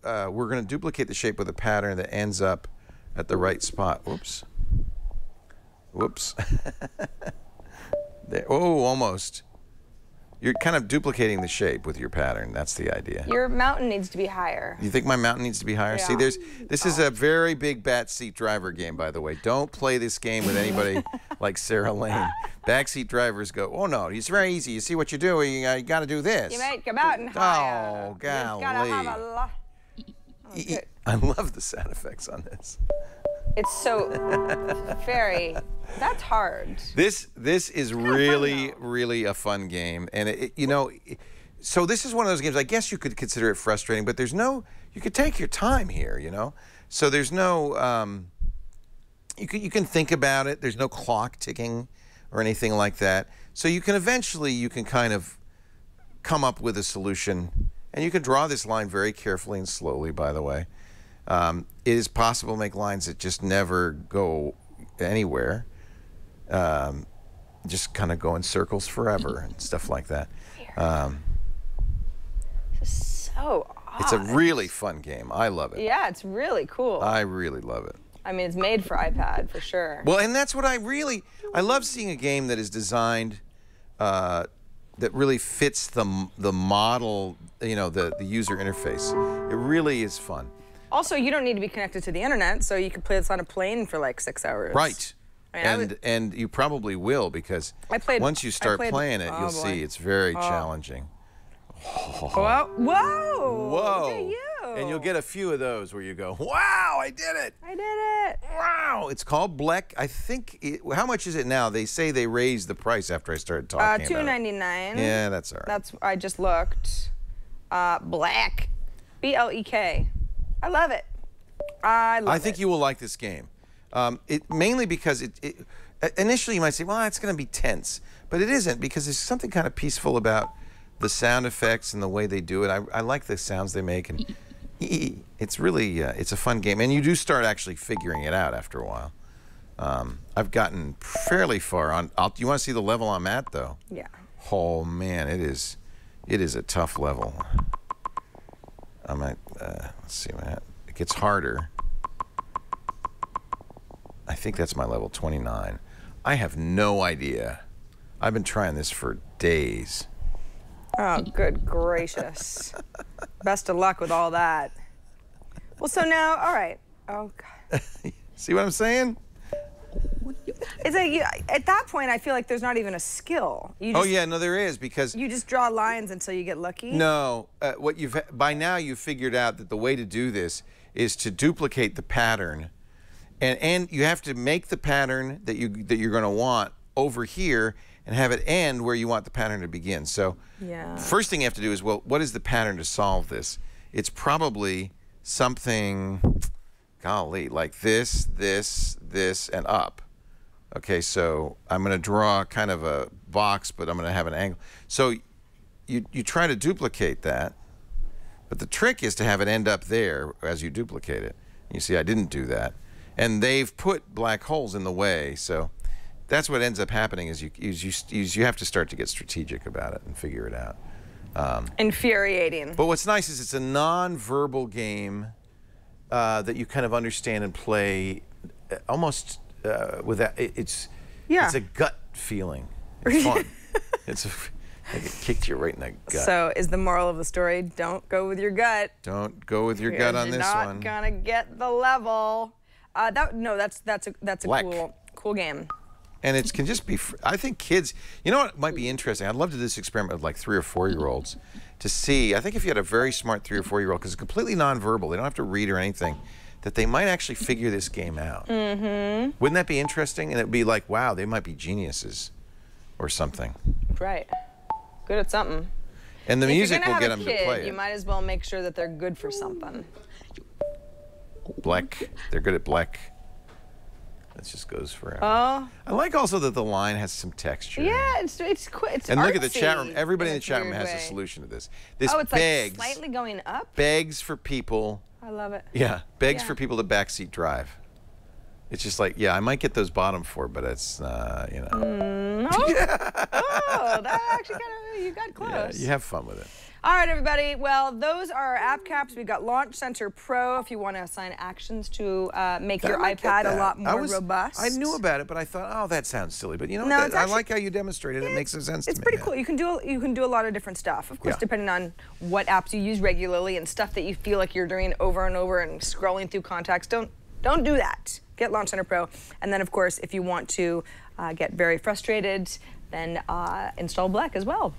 We're going to duplicate the shape with a pattern that ends up at the right spot. Whoops. Whoops. There. Oh, almost. You're kind of duplicating the shape with your pattern. That's the idea. Your mountain needs to be higher. You think my mountain needs to be higher? Yeah. See, this is a very big backseat driver game, by the way. Don't play this game with anybody like Sarah Lane. Backseat drivers go, oh no, it's very easy. You see what you're doing, you got to do this. You make a mountain higher. Oh, golly. I love the sound effects on this. It's so very. That's hard. This is really a fun game, and so this is one of those games. I guess you could consider it frustrating, but you could take your time here, So there's no. You can think about it. There's no clock ticking or anything like that. So you can kind of come up with a solution, and you can draw this line very carefully and slowly. By the way. It is possible to make lines that just never go anywhere, just kind of go in circles forever and stuff like that. This is so odd. It's a really fun game. I love it. Yeah, it's really cool. I really love it. I mean, it's made for iPad for sure. Well, and that's what I love seeing a game that is designed that really fits the model, the user interface. It really is fun. Also, you don't need to be connected to the internet, so you could play this on a plane for like 6 hours. Right. And you probably will, because once you start playing it, you'll see it's very challenging. Whoa! Whoa! Whoa! Look at you. And you'll get a few of those where you go, "Wow, I did it! I did it! Wow!" It's called Blek. I think. How much is it now? They say they raised the price after I started talking about it. $2.99. Yeah, that's all right. I just looked. Blek, B-L-E-K. I love it. I think you will like this game. Mainly because initially you might say, well, it's going to be tense. But it isn't, because there's something kind of peaceful about the sound effects and the way they do it. I like the sounds they make. And it's really, it's a fun game. And you do start actually figuring it out after a while. I've gotten fairly far on. You want to see the level I'm at, though? Yeah. Oh, man, it is a tough level. I might, let's see what happens. It gets harder. I think that's my level 29. I have no idea. I've been trying this for days. Oh, good gracious. Best of luck with all that. Well, so now, all right. Oh, God. See what I'm saying? It's like at that point, I feel like there's not even a skill. Oh yeah, no, there is, because you just draw lines until you get lucky. No, by now you've figured out that the way to do this is to duplicate the pattern, and you have to make the pattern that you're going to want over here and have it end where you want the pattern to begin. So, first thing you have to do is, well, what is the pattern to solve this? It's probably something. golly, like this, and up. Okay, so I'm going to draw kind of a box, but I'm going to have an angle. So you try to duplicate that, but the trick is to have it end up there as you duplicate it. You see, I didn't do that. And they've put black holes in the way, so that's what ends up happening is you have to start to get strategic about it and figure it out. Infuriating. But what's nice is it's a non-verbal game that you kind of understand and play almost without. It's a gut feeling. It's fun. Like it kicked you right in the gut. So is the moral of the story, don't go with your gut. Don't go with your gut on this one. You're not gonna get the level. That's a Blek. cool game. And it can just be, I think kids, you know what might be interesting? I'd love to do this experiment with like 3 or 4-year-olds to see, I think if you had a very smart 3 or 4-year-old, because it's completely nonverbal, they don't have to read or anything, that they might actually figure this game out. Mm-hmm. Wouldn't that be interesting? And it'd be like, wow, they might be geniuses or something. Right. Good at something. And the music will get them to play it. You might as well make sure that they're good for something. Blek. They're good at Blek. That just goes forever. Oh. I like also that the line has some texture. Yeah, it's and look at the artsy chat room. Everybody in the chat room weird has a way. solution to this. This Oh, it's begs, like slightly going up? begs for people. I love it. Yeah, begs Yeah. for people to backseat drive. It's just like, yeah, I might get those bottom 4, but it's, you know. No? Oh, that actually kind of, you got close. Yeah, you have fun with it. All right, everybody. Well, those are our app caps. We've got Launch Center Pro if you want to assign actions to make your iPad a lot more robust. I knew about it, but I thought, oh, that sounds silly. But you know, No, what? it's I actually- like how you demonstrated it. It makes some sense to me. It's pretty cool. You can do a lot of different stuff. Of course, Yeah. depending on what apps you use regularly and stuff that you feel like you're doing over and over and scrolling through contacts. Don't do that. Get Launch Center Pro. And then, of course, if you want to get very frustrated, then install Blek as well.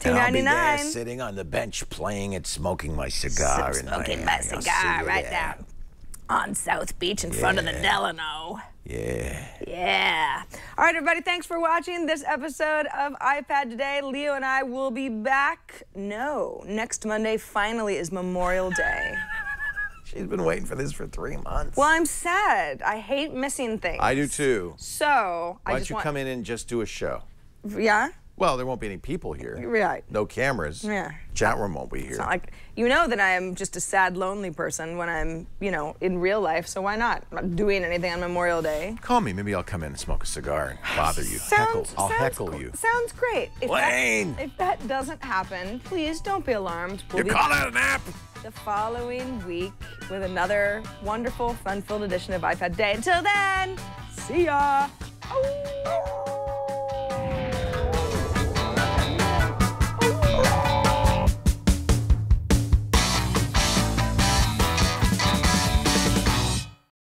And I'll be there $2.99. sitting on the bench playing it, smoking my cigar. Smoking my cigar right there on South Beach in front of the Delano. Yeah. Yeah. All right, everybody, thanks for watching this episode of iPad Today. Leo and I will be back. No, next Monday finally is Memorial Day. She's been waiting for this for 3 months. Well, I'm sad. I hate missing things. I do too. So, Why don't you come in and just do a show? Yeah? Well, there won't be any people here. Right. No cameras. Yeah. Chat room won't be here. It's not like, you know that I am just a sad, lonely person when I'm, in real life, so why not? I'm not doing anything on Memorial Day. Call me. Maybe I'll come in and smoke a cigar and bother you. I'll heckle you. Sounds great. Wayne! If that doesn't happen, please don't be alarmed. We'll You be call it an app? the following week with another wonderful, fun-filled edition of iPad Day. Until then, see ya. Oh.